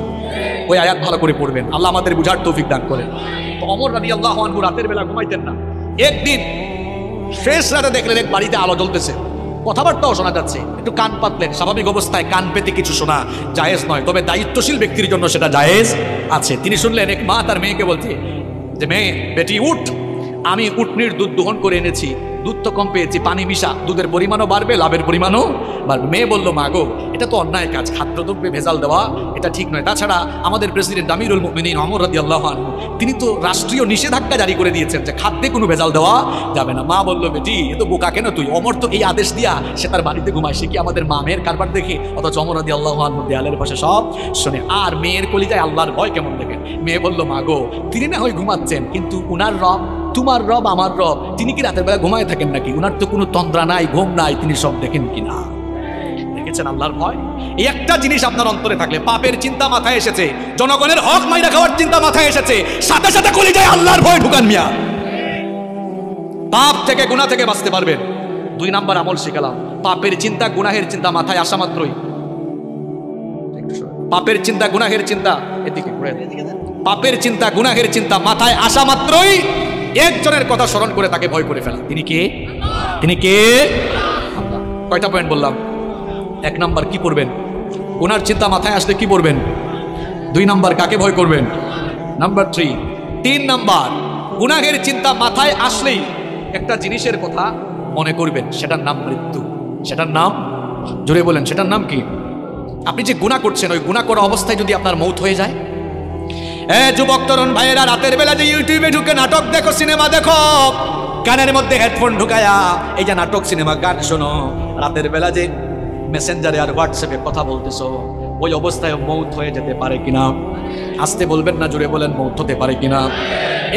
ওই আয়াত ভালো করে পড়বেন, আল্লাহ আমাদের বুঝার তৌফিক দান করেন। তো ওমর রাদিয়াল্লাহু আনহু রাতের বেলা ঘুমাইতেন না। একদিন শেষ রাতে দেখলেন এক বাড়িতে আলো জ্বলতেছে, কথাবার্তাও শোনা যাচ্ছে। একটু কান পাতলেন। স্বাভাবিক অবস্থায় কান পেতে কিছু শোনা জায়েজ নয়, তবে দায়িত্বশীল ব্যক্তির জন্য সেটা জায়েজ আছে। তিনি শুনলেন এক মা তার মেয়েকে বলছে যে, মেয়ে, বেটি উঠ, আমি উটনির দুধ দোহন করে এনেছি, দুধ তো কম পেয়েছি, পানি মিশা, দুধের পরিমাণও বাড়বে, লাভের পরিমাণও বাড়বে। মেয়ে বলল, মা গো, এটা তো অন্যায় কাজ, খাদ্যদ্রব্যে ভেজাল দেওয়া এটা ঠিক নয়। তাছাড়া আমাদের প্রেসিডেন্ট আমিরুল মুমিনিন ওমর রাদিয়াল্লাহু আনহু তিনি তো রাষ্ট্রীয় নিষেধাজ্ঞা জারি করে দিয়েছেন যে খাদ্যে কোনো ভেজাল দেওয়া যাবে না। মা বলল, বেটি এ তো বোকা কেন তুই? ওমর তো এই আদেশ দিয়া সে তার বাড়িতে ঘুমায়, সে কি আমাদের মা মেয়ের কারবার দেখে? অথচ ওমর রাদিয়াল্লাহু আনহু দেয়ালের পাশে সব শুনে। আর মেয়ের কলিজায় আল্লাহর ভয় কেমন দেখেন। মেয়ে বলল, মা গো, তিনি না হয় ঘুমাচ্ছেন, কিন্তু উনার রব, তোমার রব, আমার রব, তিনি কি রাতের বেলা ঘুমায় থাকেন নাকি? উনার তো কোনো তন্দ্রা নাই, ঘুম নাই, তিনি সব দেখেন কিনা। দেখেছেন আল্লাহর ভয়? এই একটা জিনিস আপনার অন্তরে থাকলে, পাপের চিন্তা মাথায় এসেছে, জনগণের হক মাইরা খাওয়ার চিন্তা মাথায় এসেছে, সাথে সাথে কলিজায় আল্লাহর ভয় ঢুকান মিয়া। পাপ থেকে গুনাহ থেকে বাঁচতে পারবেন। 2 নাম্বার আমল শিখালাম, পাপের চিন্তা গুনাহের চিন্তা মাথায় আসা মাত্রই, পাপের চিন্তা গুনাহের চিন্তা, এদিকে ঘুরে, পাপের চিন্তা গুনাহের চিন্তা মাথায় আসা মাত্রই একজনের কথা স্মরণ করে তাকে ভয় করে ফেলা। তিনি কে? তিনি কে? কয়টা পয়েন্ট বললাম? 1 নাম্বার কি করবেন? গুনার চিন্তা মাথায় আসলে কি করবেন? 2 নাম্বার কাকে ভয় করবেন? নাম্বার 3 নাম্বার গুনাহের চিন্তা মাথায় আসলেই একটা জিনিসের কথা মনে করবেন, সেটার নাম মৃত্যু। সেটার নাম, জোরে বলেন, সেটার নাম কি? আপনি যে গুনাহ করছেন, ওই গুনাহ করা অবস্থায় যদি আপনার মৌত হয়ে যায়। যুবক তরুণ ভাইয়েরা, রাতের বেলা যে ইউটিউবে ঢুকে নাটক দেখো, সিনেমা দেখো, কানের মধ্যে হেডফোন ঢুকায়া এই যে নাটক সিনেমা গান শোনো, রাতের বেলা যে মেসেঞ্জারে আর হোয়াটসঅ্যাপে কথা বলতেছো, ওই অবস্থায় মৌত হয়ে যেতে পারে কিনা? আসতে বলবেন না, জোরে বলেন, মৌত হতে পারে কিনা?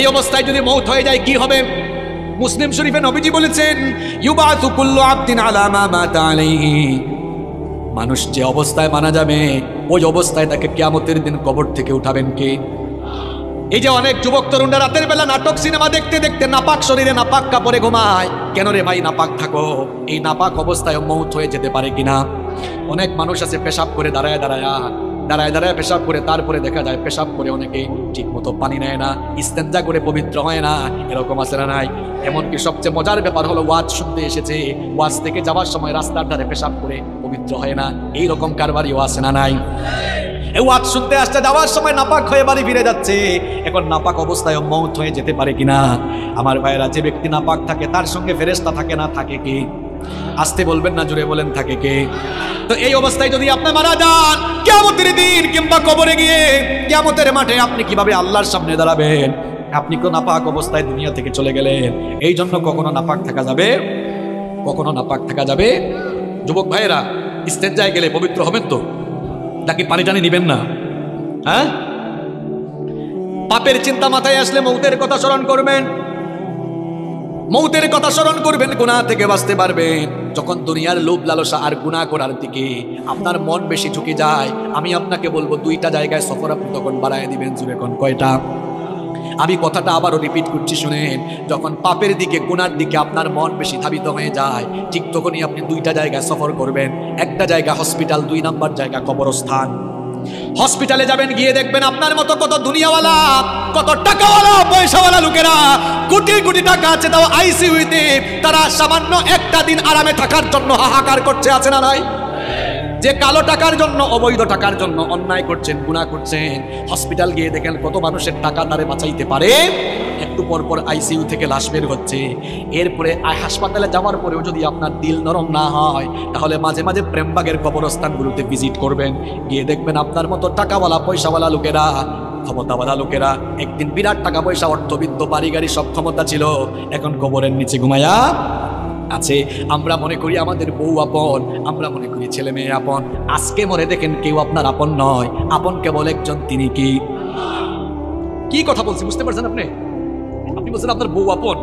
এই অবস্থায় যদি মৌত হয়ে যায় কি হবে? মুসলিম শরীফে নবীজি বলেছেন, ইউবাসু কুল্লু আবদিন আলা মা মাতা আলাইহি, মানুষ যে অবস্থায় মারা যাবে ওই অবস্থায় তাকে কিয়ামতের দিন কবর থেকে উঠাবেন কে? এই যে অনেক যুবক তরুণরা রাতের বেলা নাটক সিনেমা দেখতে দেখতে নাপাক শরীরে নাপাক কাপড়ে ঘুমায়। কেন রে ভাই নাপাক থাকো? এই নাপাক অবস্থায় মৌত হয়ে যেতে পারে কিনা? অনেক মানুষ আছে পেশাব করে দাঁড়ায় দাঁড়ায় পেশাব করে, তারপরে দেখা যায় পেশাব করে অনেকে ঠিক মতো পানি নেয় না, ইস্তেঞ্জা করে পবিত্র হয় না, এরকম আছে না নাই? এমনকি সবচেয়ে মজার ব্যাপার হলো, ওয়াজ শুনতে এসেছে, ওয়াজ থেকে যাওয়ার সময় রাস্তার ধারে পেশাব করে পবিত্র হয় না, এইরকম কারবারিও আছে না নাই? এই ওয়াজ শুনতে আসতে যাওয়ার সময় নাপাক হয়ে বাড়ি ফিরে যাচ্ছে, এখন নাপাক অবস্থায় মৌত হয়ে যেতে পারে কিনা? আমার ভাইয়েরা, যে ব্যক্তি নাপাক থাকে তার সঙ্গে ফেরেশতা থাকে না, থাকে কি? আসতে বলবেন না, জোরে বলেন, থাকে কে? তো এই অবস্থায় যদি আপনি মারা যান, কিয়ামতের দিন কিংবা কবরে গিয়ে কিয়ামতের মাঠে আপনি কিভাবে আল্লাহর সামনে দাঁড়াবেন? আপনি তো নাপাক অবস্থায় দুনিয়া থেকে চলে গেলেন। এই জন্য কখনো নাপাক থাকা যাবে, কখনো নাপাক থাকা যাবে। যুবক ভাইয়েরা, ইস্তেঞ্জায় গেলে পবিত্র হবেন তো, নাকি পানি টানি নিবেন না? হ্যাঁ, পাপের চিন্তা মাথায় আসলে মৌতের কথা স্মরণ করবেন, মৌতের কথা স্মরণ করবেন, গুনাহ থেকে বাঁচতে পারবেন। যখন দুনিয়ার লোভ লালসা আর গুনাহ করার দিকে আপনার মন বেশি ঝুঁকে যায়, আমি আপনাকে বলবো 2টা জায়গায় সফর আপনি তখন বাড়ায় দিবেন। জুড়ে কোন কয়টা? আমি কথাটা আবারও রিপিট করছি, শুনেন। যখন পাপের দিকে গুনার দিকে আপনার মন বেশি ধাবিত হয়ে যায়, ঠিক তখনই আপনি 2টা জায়গায় সফর করবেন। একটা জায়গা হসপিটাল, 2 নাম্বার জায়গা কবরস্থান। হসপিটালে যাবেন, গিয়ে দেখবেন আপনার মতো কত দুনিয়াওয়ালা, কত টাকাওয়ালা, পয়সাওয়ালা লোকেরা, কোটি কোটি টাকা আছে, তাও আইসিইউতে তারা সামান্য একটা দিন আরামে থাকার জন্য হাহাকার করছে, আছে না নাই? যে কালো টাকার জন্য, অবৈধ টাকার জন্য অন্যায় করছেন, গুনাহ করছেন, হসপিটাল গিয়ে দেখেন কত মানুষের টাকা তারে বাঁচাইতে পারে। একটু পর পর আইসিইউ থেকে লাশ বের হচ্ছে। এরপরে হাসপাতালে যাওয়ার পরেও যদি আপনার দিল নরম না হয়, তাহলে মাঝে মাঝে প্রেমবাগের কবরস্থানগুলোতে ভিজিট করবেন, গিয়ে দেখবেন আপনার মতো টাকাওয়ালা, পয়সাওয়ালা লোকেরা, ক্ষমতাওয়ালা লোকেরা, একদিন বিরাট টাকা পয়সা, অর্থবিত্ত, বাড়ি গাড়ি সব ক্ষমতা ছিল, এখন কবরের নিচে ঘুমায়া আছে। আমরা মনে করি আমাদের বউ আপন, আমরা মনে করি ছেলে মেয়ে আপন। আজকে মরে দেখেন কেউ আপনার আপন নয়, আপন কেবল একজন, তিনি কি? কি কথা বলছি বুঝতে পারছেন আপনি? আপনি বলছেন আপনার বউ আপন,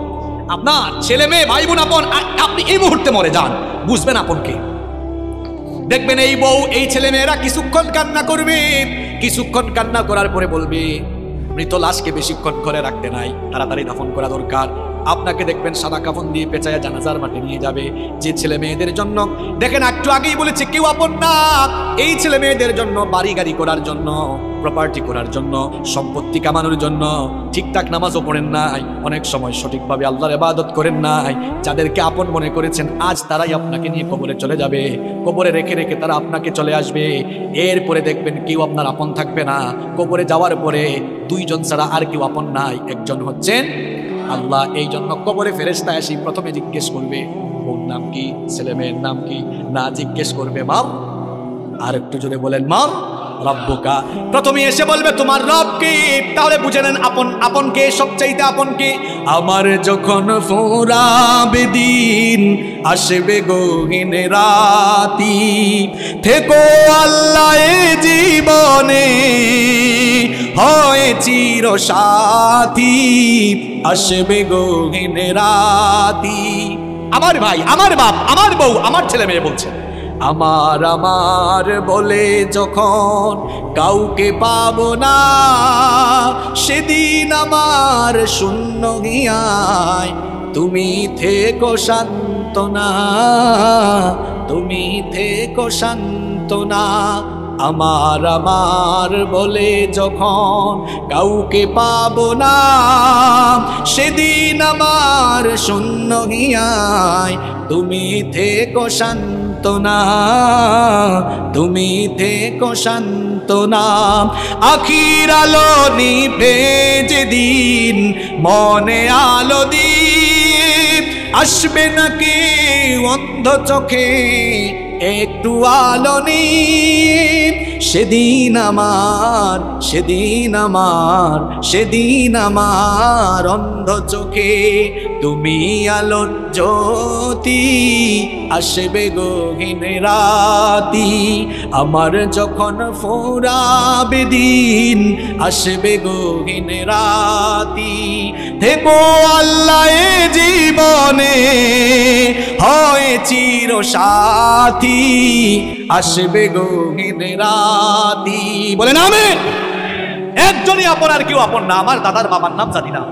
আপনার ছেলে মেয়ে ভাই বোন আপন। আপনি এই মুহূর্তে মরে যান, বুঝবেন আপন কে। দেখবেন এই বউ, এই ছেলে মেয়েরা কিছুক্ষণ কান্না করবে, কিছুক্ষণ কান্না করার পরে বলবে, মৃত লাশকে বেশিক্ষণ ঘরে রাখতে নাই, তাড়াতাড়ি দাফন করা দরকার। আপনাকে দেখবেন সাদা কাফন দিয়ে পেঁচায়া জানাজার মাঠে নিয়ে যাবে। যে ছেলে মেয়েদের জন্য, দেখেন একটু আগেই বলেছে কেউ আপন না, এই ছেলে মেয়েদের জন্য, বাড়ি গাড়ি করার জন্য, প্রপার্টি করার জন্য, সম্পত্তি কামানোর জন্য ঠিকঠাক নামাজও পড়েন নাই, অনেক সময় সঠিকভাবে আল্লাহর ইবাদত করেন নাই। যাদেরকে আপন মনে করেছেন, আজ তারাই আপনাকে নিয়ে কবরে চলে যাবে, কবরে রেখে রেখে তারা আপনাকে চলে আসবে। এরপরে দেখবেন কেউ আপনার আপন থাকবে না। কবরে যাওয়ার পরে 2 জন ছাড়া আর কেউ আপন নাই, একজন হচ্ছেন আল্লাহ। এই জন্য কবরে ফেরেশতা এসে প্রথমে জিজ্ঞেস করবে, ওর নাম কি, ছেলে মেয়ের নাম কি, না জিজ্ঞেস করবে মাম, আর একটু জোরে বলেন মাম রব্বুকা। প্রথমে এসে বলবে তোমার রব কে। তাহলে বুঝে নেন আপন, আপন কে, সবচাইতে আপন কে। আমার যখন ফুরাবে দিন, আসবে গহীন রাতি, থেকো আল্লাহ এ জীবনে, হয় চির সাথী, আসবে গহীন রাতি। আমার ভাই, আমার বাপ, আমার বউ, আমার ছেলে মেয়ে বলছে, আমার আমার বলে যখন কাউকে পাবো না, সেদিন আমার শূন্য গিয়ায় তুমি থেকো সান্ত্বনা, তুমি থেকো সান্ত্বনা। আমার আমার বলে যখন কাউকে পাবো না, সেদিন আমার শূন্য গিয়ায় তুমি থেকো সান্ত্বনা, তুমি থেকো সান্ত্বনা। আখির আলো নিভে যেদিন মনে আলো দীপ, আসবে নাকি অন্ধ চোখে একটু আলো নিয়ে। সেদিন আমার, সেদিন আমার, সেদিন আমার অন্ধ চোখে তুমি আলোর জ্যোতি, আসবে গহীন রাতি। আমার যখন ফুরাবে দিন, আসবে গহীন রাতি। থেকো আল্লাহ এ জীবনে হয় চির সাথী, আসবে গহীন রাতি। বলেন আমিন। একজনই আপন, আর কেউ আপন না। আমার দাদার বাবার নাম জানি না।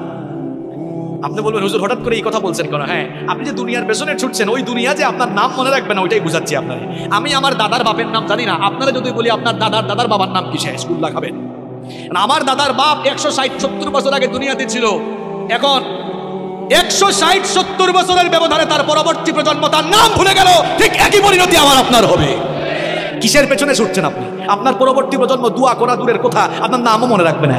আপনি বলবেন হুজুর হঠাৎ করে এই কথা বলছেন কেন? হ্যাঁ, আপনি যে দুনিয়ার পেছনে ছুটছেন, ওই দুনিয়া যে আপনার নাম মনে রাখবে না, ওইটাই বুঝাচ্ছি আপনার। আমি আমার দাদার বাপের নাম জানি না। আপনারা যদি বলি আপনার দাদার বাবার নাম কি, শেষ গুল্লা খাবেন। আমার দাদার বাপ 160-70 বছর আগে দুনিয়াতে ছিল। এখন 160-70 বছরের ব্যবধানে তার পরবর্তী প্রজন্ম তার নাম ভুলে গেল। ঠিক একই পরিণতি আমার আপনার হবে। কিসের পেছনে ছুটছেন আপনি? আপনার পরবর্তী প্রজন্ম দোয়া করা দূরের কথা, আপনার নামও মনে রাখবে না।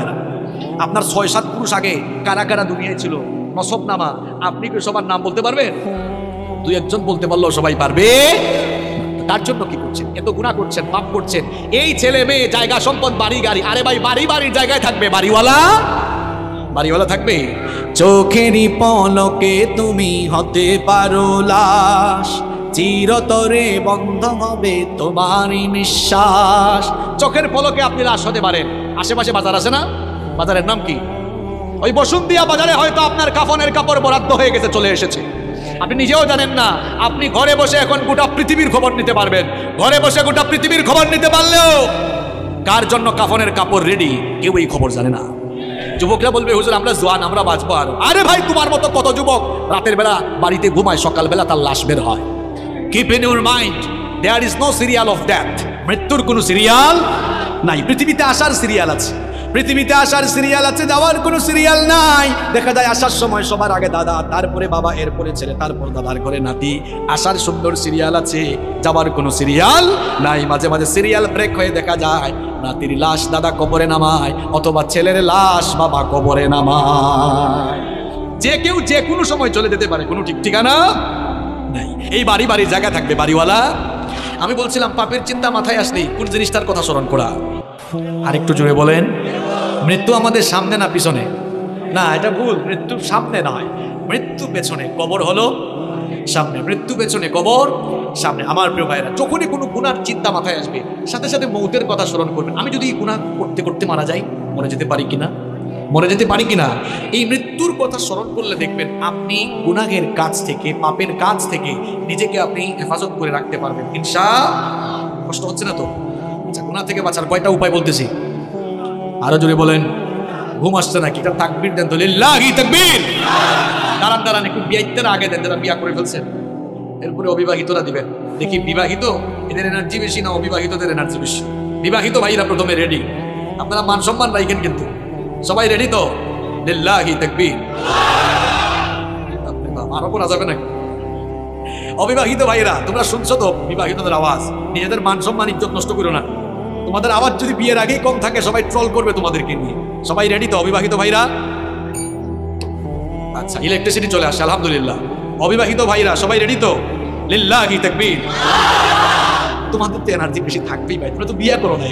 আপনার 6-7 পুরুষ আগে কারা কারা দুনিয়ায় ছিল, নসব নামা, আপনি কি সবার নাম বলতে পারবেন? 2-1 বলতে পারলেও সবাই পারবে। তার জন্য কি করছেন? এত গুনাহ করছেন, পাপ করছেন। এই ছেলে মেয়ে, জায়গা সম্পদ, বাড়ি গাড়ি, আরে ভাই বাড়ির জায়গায় থাকবে, বাড়িওয়ালা থাকবে। চোখেরই পলকে তুমি হতে পারো লাশ, চিরতরে বন্ধ হবে তোমারই নিঃশ্বাস। চোখের পলকে আপনি লাশ হতে পারেন। আশেপাশে বাজার আছে না? বাজারের নাম কি? ওই বসুন্তিয়া বাজারে হয়তো আপনার কাফনের কাপড় বরাদ্দ হয়ে গেছে, চলে এসেছে, আপনি নিজেও জানেন না। আপনি ঘরে বসে এখন গোটা পৃথিবীর খবর নিতে পারবেন। ঘরে বসে গোটা পৃথিবীর খবর নিতে পারলেও কার জন্য কাফনের কাপড় রেডি, কেউ এই খবর জানে না। যুবকরা বলবে হুজুর আমরা জোয়ান, আমরা বাঁচবো আরো। আরে ভাই, তোমার মতো কত যুবক রাতের বেলা বাড়িতে ঘুমায়, সকালবেলা তার লাশ বের হয়। Keep in your mind, there is no serial of death. মৃত্যুর কোনো সিরিয়াল নাই। পৃথিবীতে আসার সিরিয়াল আছে, পৃথিবীতে আসার সিরিয়াল আছে, যাওয়ার কোনো সিরিয়াল নাই। দেখা যায় আসার সময় সবার আগে দাদা, তারপরে বাবা, এরপরে ছেলে, তারপর দাদার ঘরে নাতি। আসার সুন্দর সিরিয়াল আছে, যাওয়ার কোনো সিরিয়াল নাই। মাঝে মাঝে সিরিয়াল ব্রেক হয়ে দেখা যায় নাতির লাশ দাদা কবরে নামায়, অথবা ছেলের লাশ বাবা কবরে নামায়। যে কেউ যে কোনো সময় চলে যেতে পারে, কোনো ঠিক ঠিকানা নাই। এই বাড়ির জায়গা থাকবে, বাড়িওয়ালা। আমি বলছিলাম পাপের চিন্তা মাথায় আসলেই কোন জিনিসটার কথা স্মরণ করা। আরেকটু জোরে বলেন। মৃত্যু আমাদের সামনে না পিছনে? না, এটা ভুল। মৃত্যু সামনে নয়, মৃত্যু পেছনে। কবর হলো সামনে, মৃত্যু পেছনে, কবর সামনে। আমার প্রিয় ভাইরা, যখনই কোনো গুনার চিন্তা মাথায় আসবে, সাথে সাথে মৌতের কথা স্মরণ করবেন। আমি যদি গুনাহ করতে করতে মারা যাই, মরে যেতে পারি কিনা, এই মৃত্যুর কথা স্মরণ করলে দেখবেন আপনি গুনাহের কাজ থেকে, পাপের কাজ থেকে নিজেকে আপনি হেফাজত করে রাখতে পারবেন ইনশাআল্লাহ। কষ্ট হচ্ছে না তো? আচ্ছা, গুনাহ থেকে বাঁচার কয়টা উপায় বলতেছি, আরো জোরে বলেন। ঘুম আসছে নাকি? এটা তাকবীর দেন তো, লিল্লাহি তাকবীর। দাঁড়ান, একটু বিয়ের আগে দেন, যারা বিয়া করে ফেলছেন। এরপরে অবিবাহিতরা দিবেন। দেখি বিবাহিত এদের এনার্জি বেশি না অবিবাহিতদের এনার্জি বেশি? বিবাহিত ভাইরা প্রথমে রেডি। আপনারা মান সম্মান রাখেন কিন্তু। সবাই রেডি তো? লিল্লাহি তাকবীর। আরো করা যাবে নাকি? অবিবাহিত ভাইরা তোমরা শুনছো তো বিবাহিতদের আওয়াজ, নিজেদের মান সম্মান ইজ্জত নষ্ট করো না। তোমাদের আওয়াজ যদি বিয়ের আগেই কম থাকে, সবাই ট্রল করবে তোমাদেরকে নিয়ে। সবাই রেডি তো অবিবাহিত ভাইরা? আচ্ছা, ইলেকট্রিসিটি চলে আসছে, আলহামদুলিল্লাহ। অবিবাহিত ভাইরা সবাই রেডি তো? লিল্লাহি তাকবীর। তোমাদের তো এনার্জি বেশি থাকবেই ভাই, তোমরা তো বিয়ে করো না।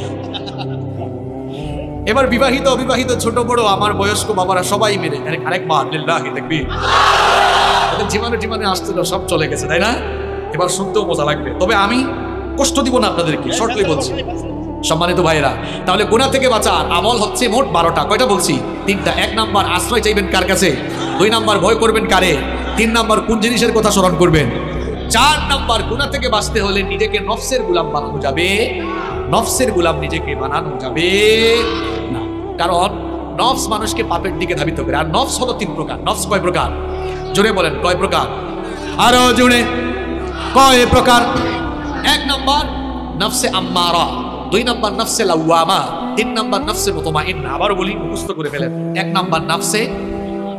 এবার বিবাহিত অবিবাহিত, ছোট বড়, আমার বয়স্ক বাবারা সবাই মিলে আরেকবার লিল্লাহি তাকবীর। জীবনে আসছিল, সব চলে গেছে, তাই না? এবার শুনতেও মজা লাগবে। তবে আমি কষ্ট দিব না আপনাদেরকে, শর্টলি বলছি। সম্মানিত ভাইরা, তাহলে গুনাহ থেকে বাঁচার আমল হচ্ছে মোট 12টা। কয়টা বলছি? 3টা। 1 নাম্বার আশ্রয় চাইবেন কার কাছে? 2 নাম্বার ভয় করবেন কারে? 3 নাম্বার কোন জিনিসের কথা স্মরণ করবেন? 4 নাম্বার, গুনাহ থেকে বাঁচতে হলে নিজেকে নফসের গোলাম বানানো যাবে, নফসের গোলাম নিজেকে বানানো যাবে না। কারণ নফস মানুষকে পাপের দিকে ধাবিত করে। আর নফস হলো 3 প্রকার। নফস কয় প্রকার? জোরে বলেন, কয় প্রকার? আরো জোরে, কয় প্রকার? 1 নাম্বার নফসে আম্মারা, 2 নাম্বার নফসে লাওয়ামা, 3 নাম্বার নফসে মুতমাইন্না। আবারও বলি, মুখস্থ করে ফেলেন। 1 নাম্বার নফসে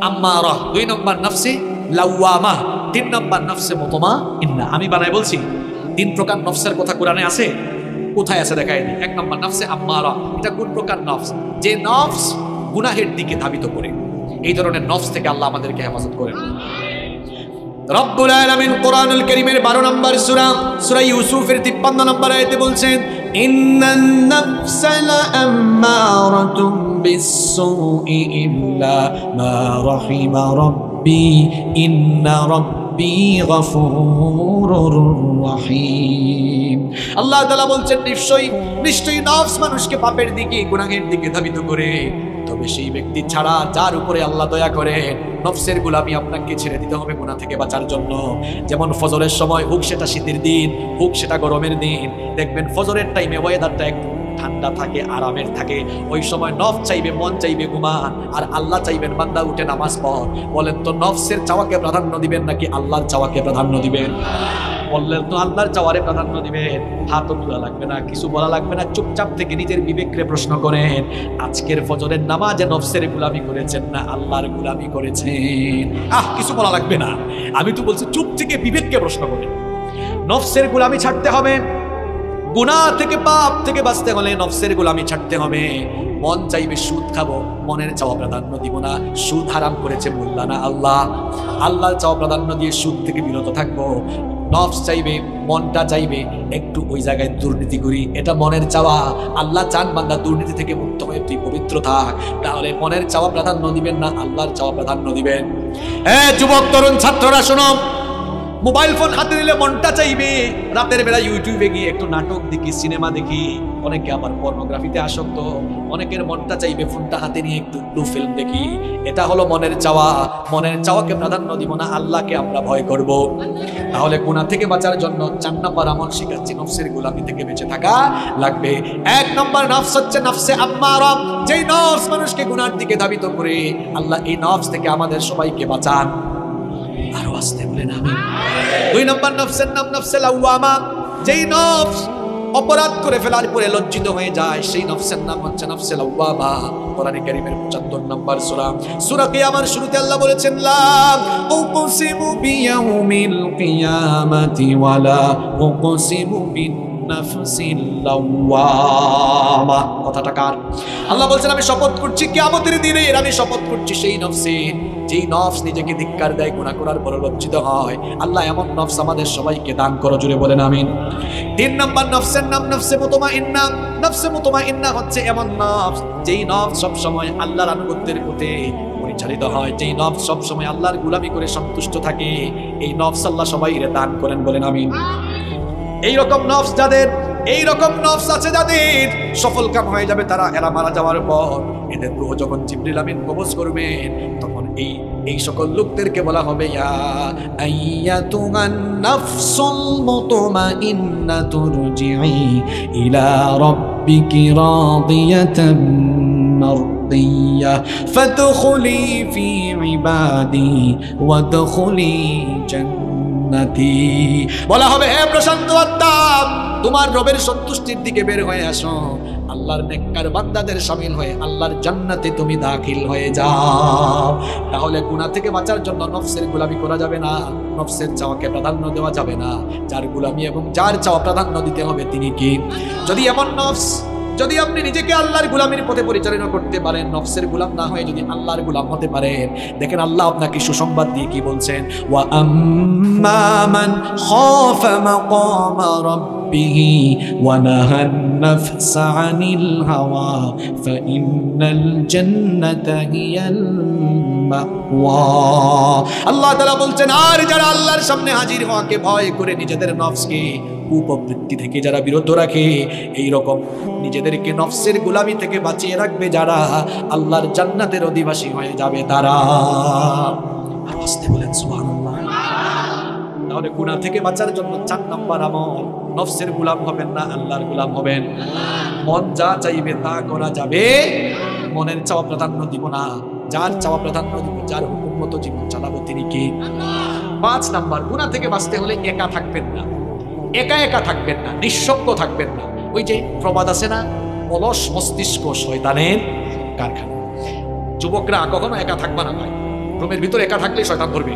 আম্মারা, 2 নাম্বার নফসে লাওয়ামা, 3 নাম্বার নফসে মুতমাইন্না। আমি বানাই বলছি, 3 প্রকার নফসের কথা কোরআনে আছে। কোথায় আছে দেখাই দিই। 1 নাম্বার নফসে আম্মারা, এটা কোন প্রকার নফস? যে নফস গুনাহের দিকে ধাবিত করে। এই ধরনের নফস থেকে আল্লাহ আমাদেরকে হেফাজত করেন। রব্বুল আলামিন কোরআনুল কারীমের 12 নম্বর সূরা, সূরা ইউসুফের 53 নম্বর আয়াতে বলছেন, ইন্নান নাফসা লাআম্মারাতুম বিস-সুই ইল্লা মা রাহিমা রাব্বি ইন্না রাব্বি গফুরুর রহিম। আল্লাহ তাআলা বলছেন, নিশ্চয়ই নফস মানুষকে পাপের দিকে, গুনাহের দিকে ধাবিত করে। তবে সেই ব্যক্তি ছাড়া যার উপরে আল্লাহ দয়া করেন, নফসের গোলামি আপনাকে ছেড়ে দিতে হবে গুনাহ থেকে বাঁচার জন্য। যেমন ফজরের সময়, হোক সেটা শীতের দিন, হোক সেটা গরমের দিন, দেখবেন ফজরের টাইমে ওয়েদারটা একটু ঠান্ডা থাকে, আরামের থাকে। ওই সময় নফস চাইবে, মন চাইবে ঘুমান, আর আল্লাহ চাইবেন বান্দা উঠে নামাজ পড়। বলেন তো নফসের চাওয়াকে প্রাধান্য দিবেন নাকি আল্লাহর চাওয়াকে প্রাধান্য দিবেন? বললেন তো আল্লাহর চাওয়ারে প্রাধান্য দিবেন। হাতও তোলা লাগবে না, কিছু বলা লাগবে না, চুপচাপ থেকে নিজের বিবেককে প্রশ্ন করেন, আজকের ফজরের নামাজে নফসের গোলামি করেছেন না আল্লাহর গোলামি করেছেন? কিছু বলা লাগবে না, আমি তো বলছি চুপ থেকে বিবেককে প্রশ্ন করেন। নফসের গোলামি ছাড়তে হবে। গুনাহ থেকে, পাপ থেকে বাঁচতে হলে নফসের গোলামি ছাড়তে হবে। মন চাইবে সুদ খাবো, মনের চাওয়া প্রাধান্য দিব না। সুদ হারাম করেছে মোল্লা না আল্লাহ। আল্লাহর চাওয়া প্রাধান্য দিয়ে সুদ থেকে বিরত থাকবো। নফস চাইবে, মনটা চাইবে একটু ওই জায়গায় দুর্নীতি করি, এটা মনের চাওয়া। আল্লাহ চান বান্দা দুর্নীতি থেকে মুক্ত হয়ে তুই পবিত্র থাক। তাহলে মনের চাওয়া প্রাধান্য দিবেন না আল্লাহর চাওয়া প্রাধান্য দিবেন? যুবক তরুণ ছাত্ররা শোনো, মোবাইল ফোন হাতে নিলে মনটা চাইবে রাতের বেলা ইউটিউবে গিয়ে একটু নাটক দেখি, সিনেমা দেখি। অনেকে আবার পর্নোগ্রাফিতে আসক্ত। অনেকের মনটা চাইবে ফোনটা হাতে নিয়ে একটু ব্লু ফিল্ম দেখি। এটা হলো মনের চাওয়া। মনের চাওয়াকে প্রাধান্য দিব না, আল্লাহকে আমরা ভয় করব। তাহলে গুনাহ থেকে বাঁচার জন্য 4 নম্বর আমল শিখাচ্ছি, নফসের গোলামি থেকে বেঁচে থাকা লাগবে। 1 নম্বর নফস হচ্ছে নফসে আম্মারা, যেই নফস মানুষকে গুনার দিকে ধাবিত করে। আল্লাহ এই নফস থেকে আমাদের সবাইকে বাঁচান। আরো আসতে বলেন আমিন। 2 নম্বর নফসের নাম নফসে লাওয়ামা, যেই নফস অপরাধ করে ফেলার পরে লজ্জিত হয়ে যায়, সেই নফসের নাম হচ্ছে নফসে লাওয়ামা। কোরআনে কারীমের 75 নম্বর সূরা, সূরা কিয়ামার শুরুতে আল্লাহ বলেছেন, লা উকসিমু বিয়াউমিল কিয়ামাতি ওয়ালা উকসিমু বিন নাফসিল লাওয়ামা। কথাটা কার? আল্লাহ বলছেন, আমি শপথ করছি কিয়ামতের দিনে, আমি শপথ করছি সেই নফসে, যেই নফস নিজেকে ধিক্কার দেয়, গুনাহ করার পর লজ্জিত হয়। আল্লাহ এমন নফস আমাদের সবাইকে দান করো, জুড়ে বলেন আমিন। 3 নম্বর নফসের নাম নফসে মুতমাইন্না। নফসে মুতমাইন্না হচ্ছে এমন নফস, যেই নফস সব সময় আল্লাহর আনুগত্যের পথে পরিচালিত হয়, যেই নফস সব সময় আল্লাহর গোলামি করে সন্তুষ্ট থাকে। এই নফস আল্লাহ সবাইকে দান করেন, বলেন আমিন। এইরকম নফস যাদের, এইরকম নফস আছে যাদের, সফল কাম হয়ে যাবে তারা। এরা মারা যাওয়ার পর এদের রূহ যখন জিবরিল আমিন কবজ করবেন, তখন এই সকল লোকদেরকে বলা হবে, ইয়া আইয়াতুহান নাফসুল মুতমাইন্নাতু রুজিই ইলা রাব্বিকি রাদিয়াতাম মারদিয়া ফাদখুলি ফি ইবাদি ওয়াদখুলি জান্নাতি। বলা হবে, হে প্রশান্ত আত্মা, তোমার রবের সন্তুষ্টির দিকে বের হয়ে আসো, আল্লাহর নেককার বান্দাদের শামিল হয়ে আল্লাহর জান্নাতে তুমি দাখিল হয়ে যাও। তাহলে গুনাহ থেকে বাঁচার জন্য নফসের গোলামি করা যাবে না, নফসের চাওয়াকে প্রাধান্য দেওয়া যাবে না। যার গোলামি এবং যার চাওয়া প্রাধান্য দিতে হবে তিনি কি? যদি এমন নফস, যদি আপনি নিজেকে আল্লাহর গোলামির পথে পরিচালনা করতে পারেন, নফসের গোলাম না হয়ে যদি আল্লাহর গোলাম হতে পারেন, দেখেন আল্লাহ আপনাকে সুসংবাদ দিয়ে কি বলছেন, ওয়া আম্মা মান খাফা মাকামা রাব্বিহি ওয়া নাহান নাফসা আনিল হাওয়া ফাইন্নাল জান্নাতা হিয়াল মাওয়া। আল্লাহ তাআলা বলছেন, আর যারা আল্লাহর সামনে হাজির হওয়াকে ভয় করে নিজেদের নফসকে কুপ্রবৃত্তি থেকে যারা বিরত রাখে, এই রকম নিজেদেরকে নফসের গোলামি থেকে বাঁচিয়ে রাখবে যারা, আল্লাহর জান্নাতের অধিবাসী হয়ে যাবে তারা। আসতে বলেন সুবহানাল্লাহ। তাহলে গুনাহ থেকে বাঁচার জন্য 4 নাম্বার আমল, নফসের গোলাম হবেন না, আল্লাহর গোলাম হবেন। মন যা চাইবে তা করা যাবে, মনের চাওয়া প্রাধান্য দিব না, যার চাওয়া প্রাধান্য দিব, যার হুকুম মতো জীবন চালাবো তিনি কে? 5 নাম্বার, গুনাহ থেকে বাঁচতে হলে একা থাকবেন না, একা একা থাকবেন না, নিঃসঙ্গ থাকবেন না। ওই যে প্রবাদ আছে না, অলস মস্তিষ্ক শয়তানের কারখানা। যুবকরা কখনো একা থাকবা না ভাই, রুমের ভিতরে একা থাকলে শয়তান ধরবে।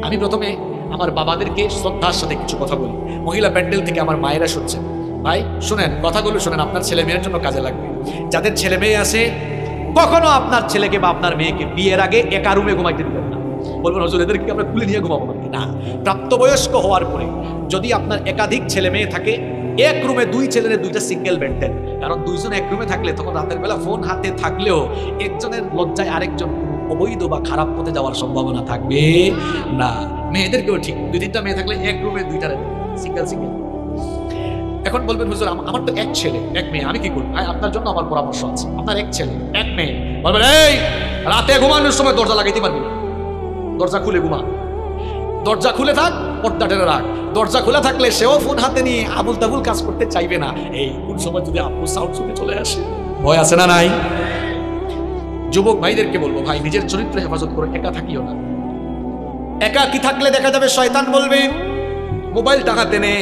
আমি প্রথমে আমার বাবাদেরকে শ্রদ্ধার সাথে কিছু কথা বলি, মহিলা প্যান্ডেল থেকে আমার মায়েরা শুনছেন, ভাই শুনেন, কথাগুলো শুনেন, আপনার ছেলে মেয়ের জন্য কাজে লাগবে। যাদের ছেলে মেয়ে আছে, কখনো আপনার ছেলেকে বা আপনার মেয়েকে বিয়ের আগে একা রুমে ঘুমাইতে দিবেন না। বলবেন হুজুর এদেরকে আমরা খুলে নিয়ে ঘুমাবো না। প্রাপ্তবয়স্ক হওয়ার পরে যদি আপনার একাধিক ছেলে মেয়ে থাকে, এক রুমে 2 ছেলের 2টা সিঙ্গেল বেড দেন। কারণ 2 জন এক রুমে থাকলে তখন রাতের বেলা ফোন হাতে থাকলেও একজনের লজ্জায় আরেকজন অবৈধ বা খারাপ পথে যাওয়ার সম্ভাবনা থাকবে না। মেয়েদেরকেও ঠিক, 2-3টা মেয়ে থাকলে এক রুমে 2টা সিঙ্গেল। এখন বলবেন হুজুর আমার তো এক ছেলে এক মেয়ে, আমি কি করব? আপনার জন্য আমার পরামর্শ আছে। আপনার এক ছেলে এক মেয়ে, বলবেন এই রাতে ঘুমানোর সময় দরজা লাগাইতে পারবি না, দরজা খুলে ঘুমা, দরজা খুলে থাক, পর্দা টেনে রাখ। দরজা খোলা থাকলে সেও ফোন হাতে নিয়ে আবুল তাবুল কাজ করতে চাইবে না। এই কোন সময় যদি আপু সাউন্ড শুনে চলে আসে, ভয় আছে না নাই? যুবক ভাইদেরকে বলবো, ভাই নিজের চরিত্র হেফাজত করে, একা থাকিও না। একা কি থাকলে দেখা যাবে শয়তান বলবে, মোবাইলটা হাতে নে,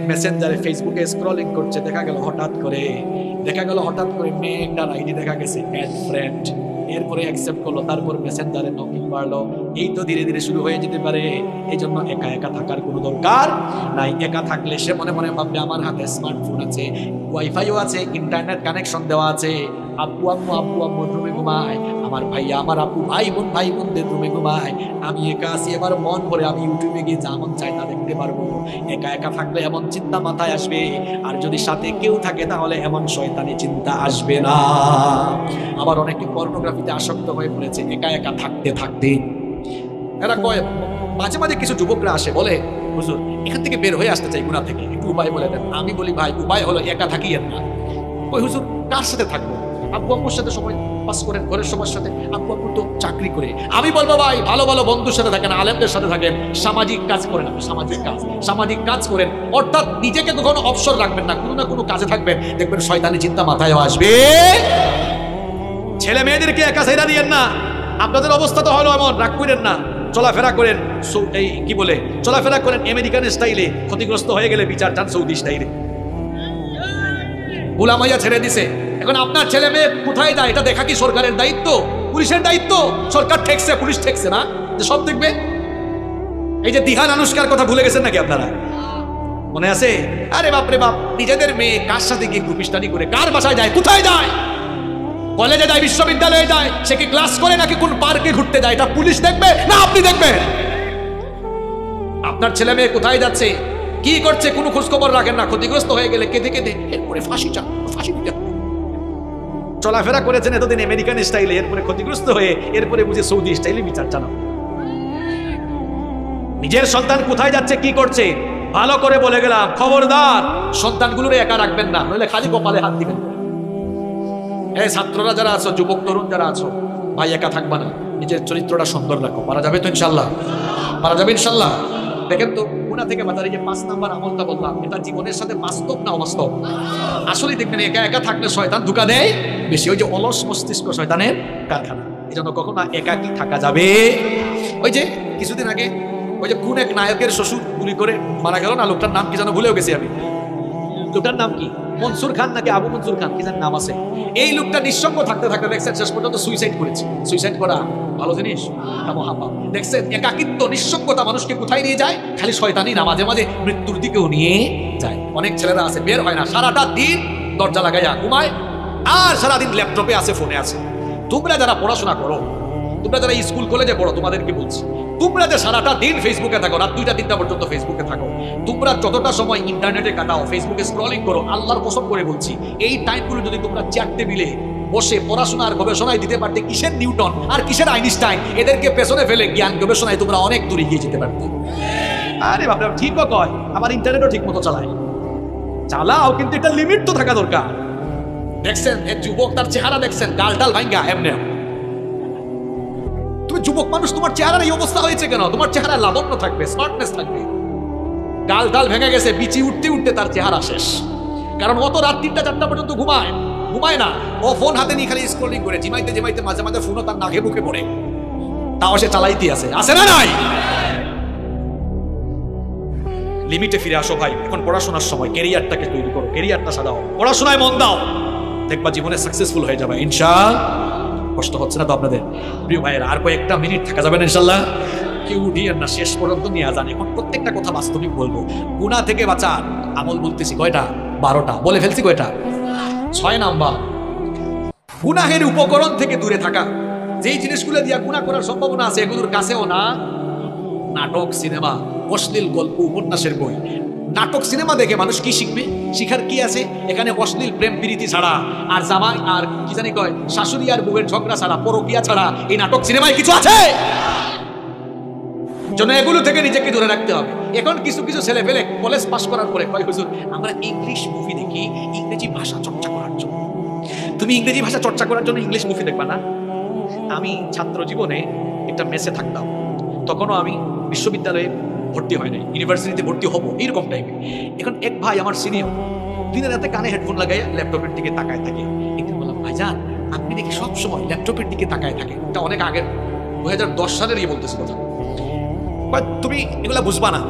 মেসেঞ্জারে ফেসবুকে স্ক্রলিং করছে, দেখা গেল হঠাৎ করে মেয়েটার আইডি দেখা গেছে অ্যাড ফ্রেন্ড, এরপরে অ্যাকসেপ্ট করলো, তারপর মেসেঞ্জারে নকিং বাড়লো। এই তো ধীরে ধীরে শুরু হয়ে যেতে পারে। এই জন্য একা একা থাকার কোনো দরকার নাই। একা থাকলে সে মনে মনে ভাববে আমার হাতে স্মার্টফোন আছে, ওয়াইফাইও আছে, ইন্টারনেট কানেকশন দেওয়া আছে, আব্বু আম্মুর রুমে ঘুমায়, আমার ভাইয়া আমার আব্বু ভাই বোনদের রুমে ঘুমায়, আমি একা আছি, এবার মন ভরে আমি ইউটিউবে গিয়ে যা মন চাই তা দেখতে পারবো। একা একা থাকলে এমন চিন্তা মাথায় আসবে, আর যদি সাথে কেউ থাকে তাহলে এমন শয়তানি চিন্তা আসবে না। আবার অনেকে পর্নোগ্রাফিতে আসক্ত হয়ে পড়েছে একা একা থাকতে। এরা কয়, মাঝে মাঝে কিছু যুবকরা আসে বলে, হুজুর এখান থেকে বের হয়ে আসতে চাই গুনাহ থেকে, একটু উপায় বলে দেন। আমি বলি ভাই উপায় হলো একা থাকিয়েন না। ওই হুজুর কার সাথে থাকবো? আব্বু আম্মুর সাথে সময় পাস করেন, ঘরের সবার সাথে। আব্বু আম্মু তো চাকরি করে। আমি বলবো ভাই ভালো ভালো বন্ধুর সাথে থাকেন, আলেমদের সাথে থাকেন, সামাজিক কাজ করেন। আপনি সামাজিক কাজ করেন, অর্থাৎ নিজেকে কখনো অবসর রাখবেন না, কোনো না কোনো কাজে থাকবেন, দেখবেন শয়তানি চিন্তা মাথায় আসবে। ছেলে মেয়েদেরকে একা ছেড়ে দিয়েন না। আপনাদের অবস্থা তো হলো এমন, রাগ করেন না, চলাফেরা করেন চলাফেরা করেন আমেরিকান স্টাইলে, ক্ষতিগ্রস্ত হয়ে গেলে বিচার চান সৌদি স্টাইলে। গোলামাইয়া ছেড়ে দিছে, এখন আপনার ছেলে মেয়ে কোথায় যায় এটা দেখা কি সরকারের দায়িত্ব? পুলিশের দায়িত্ব? সরকার ঠেকছে, পুলিশ ঠেকছে না যে সব দেখবে? এই যে দিহান আনুষ্কার কথা ভুলে গেছেন নাকি আপনারা? মনে আছে? আরে বাপরে বাপ, নিজেদের মেয়ে কার সাথে গিয়ে গ্রুপ স্টাডি করে, কার বাসায় যায়, কোথায় যায়, কলেজে যায়, বিশ্ববিদ্যালয়ে যায়, সে কি ক্লাস করে নাকি কোন পার্কে ঘুরতে যায়, এটা পুলিশ দেখবে না আপনি দেখবেন? আপনার ছেলে মেয়ে কোথায় যাচ্ছে, কি করছে, কোনো খোঁজ খবর রাখেন না। ক্ষতিগ্রস্ত হয়ে গেলে কেঁদে এরপরে ফাঁসি দিতে হবে। চলাফেরা করেছেন এতদিন আমেরিকান স্টাইলে, এরপরে ক্ষতিগ্রস্ত হয়ে এরপরে বুঝে সৌদি স্টাইলে বিচার চালাও। নিজের সন্তান কোথায় যাচ্ছে, কি করছে, ভালো করে বলে গেলাম, খবরদার সন্তানগুলোর একা রাখবেন না, নইলে খালি কপালে হাত দিবেন। এই ছাত্ররা যারা আছো, যুবক তরুণ যারা আছো, ভাই একা থাকবা না, নিজের চরিত্রটা সুন্দর রাখো। পারা যাবে তো ইনশাল্লাহ? পারা যাবে ইনশাল্লাহ? দেখেন তো গুনাহ থেকে বাঁচার এই যে 5 নাম্বার আমলটা বললাম, এটা জীবনের সাথে বাস্তব না অবাস্তব? আসলে দেখবেন একা একা থাকলে শয়তান ধোঁকা দেয় বেশি। ওই যে অলস মস্তিষ্ক শয়তানের কারখানা। এই জন্য কখনো একাকী থাকা যাবে। ওই যে কিছুদিন আগে ওই যে কোন এক নায়কের শ্বশুর গুলি করে মারা গেল না, লোকটার নাম কি যেন ভুলেও গেছি আমি। লোকটার নাম কি, মনসুর খান নাকি আবু মনসুর খান, কি যেন নাম আছে। এই লোকটা নিঃসঙ্গ থাকতে থাকতে দেখছেন শেষ পর্যন্ত সুইসাইড করেছে। সুইসাইড করা ভালো জিনিস? দেখছেন একাকিত্ব, নিঃসঙ্গতা মানুষকে কোথায় নিয়ে যায়? খালি শয়তানি না, মাঝে মাঝে মৃত্যুর দিকেও নিয়ে যায়। অনেক ছেলেরা আছে বের হয় না, সারাটা দিন দরজা লাগাইয়া ঘুমায়, আর সারাদিন ল্যাপটপে আছে, ফোনে আছে। তোমরা যারা পড়াশোনা করো, তোমরা যারা স্কুল কলেজে পড়ো, তোমাদেরকে বলছি, তোমরা যে সারাটা দিন ফেসবুকে থাকো, রাত 2টা-3টা পর্যন্ত ফেসবুকে থাকো, তোমরা যতটা সময় ইন্টারনেটে কাটাও, ফেসবুকে স্ক্রলিং করো, আল্লাহর কসম করে বলছি, এই টাইমগুলো যদি তোমরা চেয়ার টেবিলে বসে পড়াশোনার গবেষণায় দিতে পারতে, কিসের নিউটন আর কিসের আইনস্টাইন, এদেরকে পেছনে ফেলে জ্ঞান গবেষণায় তোমরা অনেক দূর এগিয়ে যেতে পারতে। আরে বাবা, ঠিকও কয়, আমার ইন্টারনেটও ঠিক মতো চালাও, কিন্তু এটা লিমিট তো থাকা দরকার। দেখছেন এই যুবক, তার চেহারা দেখছেন, গালটাল ভাঙ্গা এমনি। তুমি যুবক মানুষ, তোমার চেহারার এই অবস্থা হয়েছে কেন? তোমার চেহারা লাবণ্য থাকবে, স্মার্টনেস থাকবে, গাল টাল ভেঙে গেছে, বিচি উঠতে উঠতে তার চেহারা শেষ। কারণ অত রাত 3টা-4টা পর্যন্ত ঘুমায় না। ও ফোন হাতে নিয়ে খালি স্ক্রলিং করে, জিমাইতে মাঝে মাঝে ফোনও তার নাকে মুখে পড়ে, তাও সে চালাইতে আছে না নাই? লিমিটে ফিরে আসো ভাই। এখন পড়াশোনার সময়, ক্যারিয়ারটাকে তৈরি করো, ক্যারিয়ারটা সাজাও, পড়াশোনায় মন দাও, দেখবা জীবনে সাকসেসফুল হয়ে যাবে ইনশাআল্লাহ। কষ্ট হচ্ছে না তো আপনাদের? প্রিয় ভাইয়েরা, আর কয়েকটা মিনিট থাকা যাবে না ইনশাআল্লাহ? কেউ উঠিয়ে না, শেষ পর্যন্ত নিয়ে যান। এখন প্রত্যেকটা কথা বাস্তবিক বলবো। গুনাহ থেকে বাঁচার আমল বলতেছি কয়টা? 12টা। বলে ফেলছি কয়টা? 6 নাম্বার, গুনাহের উপকরণ থেকে দূরে থাকা। যেই জিনিসগুলো দিয়া গুনাহ করার সম্ভাবনা আছে এগুলোর কাছেও না। নাটক, সিনেমা, অশ্লীল গল্প, উপন্যাসের বই। নাটক সিনেমা দেখে মানুষ কি শিখবে? শিখার কি আছে এখানে? অশ্লীল প্রেম প্রীতি ছাড়া, আর জামাই আর কি জানি কয় শাশুড়ি আর বউয়ের ঝগড়া ছাড়া, পরকিয়া ছাড়া এই নাটক সিনেমায় কিছু আছে? জন্য এগুলো থেকে নিজেকে দূরে রাখতে হবে। এখন কিছু কিছু ছেলে পেলে কলেজ পাস করার পরে কয়, হুজুর আমরা ইংলিশ মুভি দেখি ইংরেজি ভাষা চর্চা করার জন্য। তুমি ইংরেজি ভাষা চর্চা করার জন্য ইংলিশ মুভি দেখবা না? আমি ছাত্র জীবনে একটা মেসে থাকতাম, তখনও আমি বিশ্ববিদ্যালয়ে ভর্তি হয় নাই, ইউনিভার্সিটিতে ভর্তি হবো এইরকম টাইমে। এখন এক ভাই আমার সিনিয়র দিনের রাতে কানে হেডফোন লাগাইয়া ল্যাপটপের দিকে তাকায় থাকে। একদিন বললাম, ভাইজান আপনি দেখি সবসময় ল্যাপটপের দিকে তাকায় থাকে। এটা অনেক আগের, 2010 সালের বলতেছি কথা। তুমি এগুলা বুঝবা না,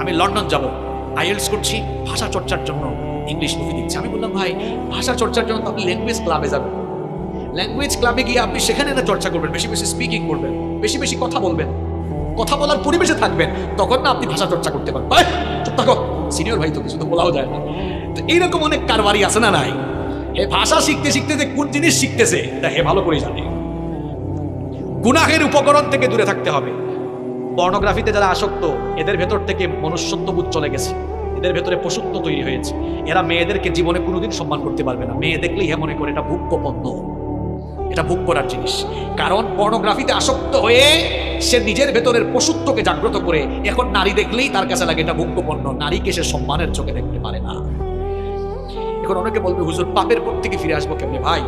আমি লন্ডন যাব, আইএলটিএস করছি, ভাষা চর্চার জন্য ইংলিশ মুভি দেখছি। আমি বললাম, ভাই ভাষা চর্চার জন্য তো আপনি ল্যাঙ্গুয়েজ ক্লাবে যাবেন। ল্যাঙ্গুয়েজ ক্লাবে গিয়ে আপনি সেখানে না চর্চা করবেন, বেশি বেশি স্পিকিং করবেন, বেশি বেশি কথা বলবেন, কথা বলার পরিবেশে থাকবেন, তখন না আপনি ভাষা চর্চা করতে পারবেন। চুপ থাকো, সিনিয়র ভাই তো কিছু তো বলাও যায় না। তো এইরকম অনেক কারবারি আছে না নাই? এ ভাষা শিখতে শিখতে যে কোন জিনিস শিখতেছে এটা হে ভালো করে জানে। গুনাহের উপকরণ থেকে দূরে থাকতে হবে। পর্নোগ্রাফিতে যারা আসক্ত এদের ভেতর থেকে মনুষ্যত্ববোধ চলে গেছে, এদের ভেতরে পশুত্ব তৈরি হয়েছে। এরা মেয়েদেরকে জীবনে কোনোদিন সম্মান করতে পারবে না। মেয়ে দেখলেই হে মনে করে এটা ভোগ্য পণ্য, এটা ভোগ করার জিনিস। কারণ পর্নোগ্রাফিতে আসক্ত হয়ে সে নিজের ভেতরের পশুত্বকে জাগ্রত করে এখন নারী দেখলেই তার কাছে লাগে এটা ভোগ্য পণ্য। নারীকে সে সম্মানের চোখে দেখতে পারে না। এখন অনেকে বলবে, হুজুর পাপের পর থেকে ফিরে আসবো কেমনে? ভাই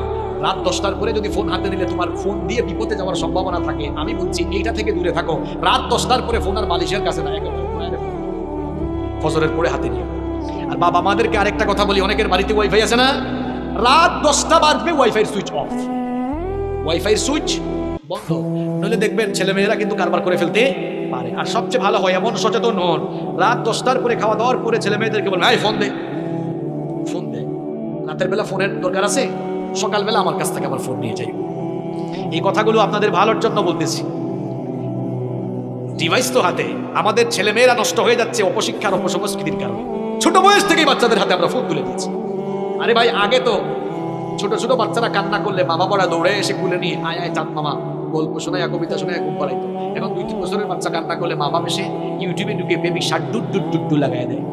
রাত 10টার পরে যদি ফোন হাতে নিলে তোমার ফোন দিয়ে বিপদে যাওয়ার সম্ভাবনা থাকে, আমি বলছি এইটা থেকে দূরে থাকো। রাত 10টার পরে ফোন আর বালিশের কাছে না, ফজরের পরে হাতে নিয়ে। আর বাবা আমাদেরকে আরেকটা কথা বলি, অনেকের বাড়িতে ওয়াইফাই আছে না, রাত 10টা বাজবে wifi switch off, wifi switch বন্ধ, নইলে দেখবেন ছেলে মেয়েরা কিন্তু কারবার করে ফেলতে পারে। আর সবচেয়ে ভালো হয় এমন সচেতন হন, রাত 10টার পরে খাওয়া দাওয়ার পরে ছেলে মেয়েদেরকে বলবেন, এই ফোন দে, ফোন দে। রাতের বেলা ফোনের দরকার আছে, সকালবেলা আমার কাছ থেকে আমার ফোন নিয়ে যাই। এই কথাগুলো আপনাদের ভালোর জন্য বলতেছি। ডিভাইস তো হাতে, আমাদের ছেলে মেয়েরা নষ্ট হয়ে যাচ্ছে অপশিক্ষার অপসংস্কৃতির কারণে। ছোট বয়স থেকেই বাচ্চাদের হাতে আমরা ফোন তুলে দিচ্ছি। আরে ভাই আগে তো ছোট ছোট বাচ্চারা কান্না করলে মা বাবারা দৌড়ে এসে কুলে নিয়ে আয় আয় চাঁদ মামা গল্প শোনায়, কবিতা শোনায়, ঘুম পাড়াইতো। এখন 2-3 বছরের বাচ্চা কান্না করলে মা বাবা এসে ইউটিউবে ঢুকে বেবি শার্ট ডুড্ডু লাগাই দেয়।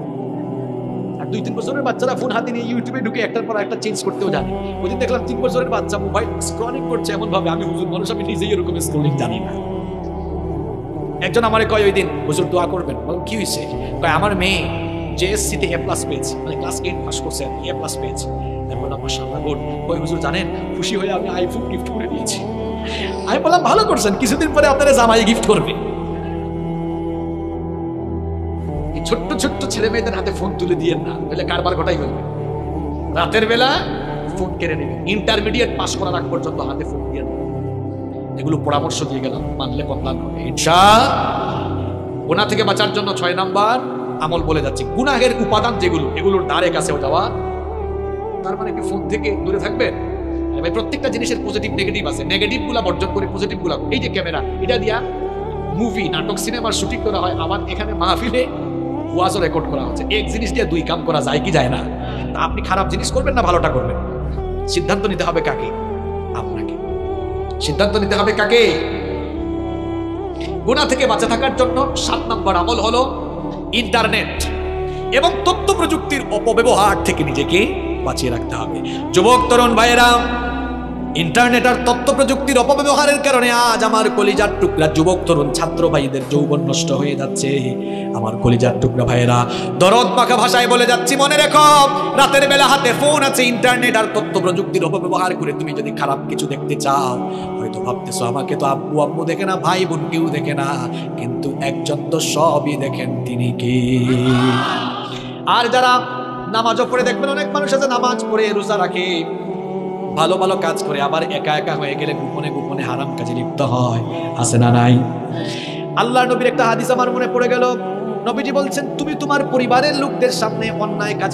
আর 2-3 বছরের বাচ্চারা ফোন হাতে নিয়ে ইউটিউবে ঢুকে একটার পর একটা চেঞ্জ করতেও জানে। ওইদিন দেখলাম 3 বছরের বাচ্চা মোবাইল স্ক্রলিং করছে এমন ভাবে, আমি হুজুর মানুষ, আমি নিজেই এরকম স্ক্রলিং জানি না। একজন আমারে কয় ওই দিন, হুজুর দোয়া করবেন। বললাম কি হয়েছে? কয় আমার মেয়ে জেএসসিতে A+ পেয়েছে, মানে ক্লাস 8 পাস করছে, A+ পেয়েছে। আমি বললাম মাশাআল্লাহ গুড। কয় হুজুর জানেন খুশি হয়ে আমি আইফোন গিফট করে দিয়েছি। আমি বললাম ভালো করছেন, কিছুদিন পরে আপনারা জামাই গিফট করবে। এই ছোট্ট ছোট্ট ছেলে মেয়েদের হাতে ফোন তুলে দিয়েন না, তাহলে কারবার ঘটাই হইবে। রাতের বেলা ফোন কেড়ে নেবে, ইন্টারমিডিয়েট পাস করার আগ পর্যন্ত হাতে ফোন দিয়ে নেবে। এগুলো পরামর্শ দিয়ে গেলাম, মানলে কল্যাণ হবে ইনশাআল্লাহ। গুনাহ থেকে বাঁচার জন্য 6 নাম্বার আমল বলে যাচ্ছি। গুনাহের উপাদান যেগুলো, এগুলোর দ্বারে কাছেও যাওয়া। তার মানে কি ফোন থেকে দূরে থাকবেন? ভাই প্রত্যেকটা জিনিসের পজিটিভ নেগেটিভ আছে, নেগেটিভ গুলা বর্জন করে পজিটিভ গুলা। এই যে ক্যামেরা, এটা দিয়া মুভি নাটক সিনেমার শুটিং করা হয়, আবার এখানে মাহফিলে ওয়াজও রেকর্ড করা হচ্ছে। এক জিনিস দিয়ে 2 কাম করা যায় কি যায় না? তা আপনি খারাপ জিনিস করবেন না ভালোটা করবেন, সিদ্ধান্ত নিতে হবে কাকে? আপনাকে সিদ্ধান্ত নিতে হবে কাকে? গুনাহ থেকে বাঁচা থাকার জন্য 7 নম্বর আমল হলো ইন্টারনেট এবং তথ্য প্রযুক্তির অপব্যবহার থেকে নিজেকে বাঁচিয়ে রাখতে হবে। যুবক তরুণ ভাইয়েরা, ইন্টারনেট আর তথ্য প্রযুক্তির অপব্যবহারের কারণে আজ আমার কলিজার টুকরা যুবক তরুণ ছাত্র ভাইদের যৌবন নষ্ট হয়ে যাচ্ছে। আমার কলিজার টুকরা ভাইয়েরা, দরদ মাখা ভাষায় বলে যাচ্ছি, মনে রেখো, রাতের বেলা হাতে ফোন আছে, ইন্টারনেট আর তথ্য প্রযুক্তির অপব্যবহার করে তুমি যদি খারাপ কিছু দেখতে চাও, হয়তো ভাবতেছো আমাকে তো আব্বু আম্মু দেখে না, ভাই বোন কেউ দেখে না, কিন্তু একজন তো সবই দেখেন, তিনি কে? আর যারা নামাজও পড়ে, দেখবেন অনেক মানুষ আছে নামাজ পড়ে রোজা রাখে, ভালো ভালো কাজ করে, আবার একা একা হয়ে গেলে গোপনে গোপনে হারাম কাজে লিপ্ত হয়, আছে না নাই? আল্লাহর নবীর একটা হাদিস আমার মনে পড়ে গেল। নবীজি বলছেন, তুমি তোমার পরিবারের লোকদের সামনে অন্যায় কাজ,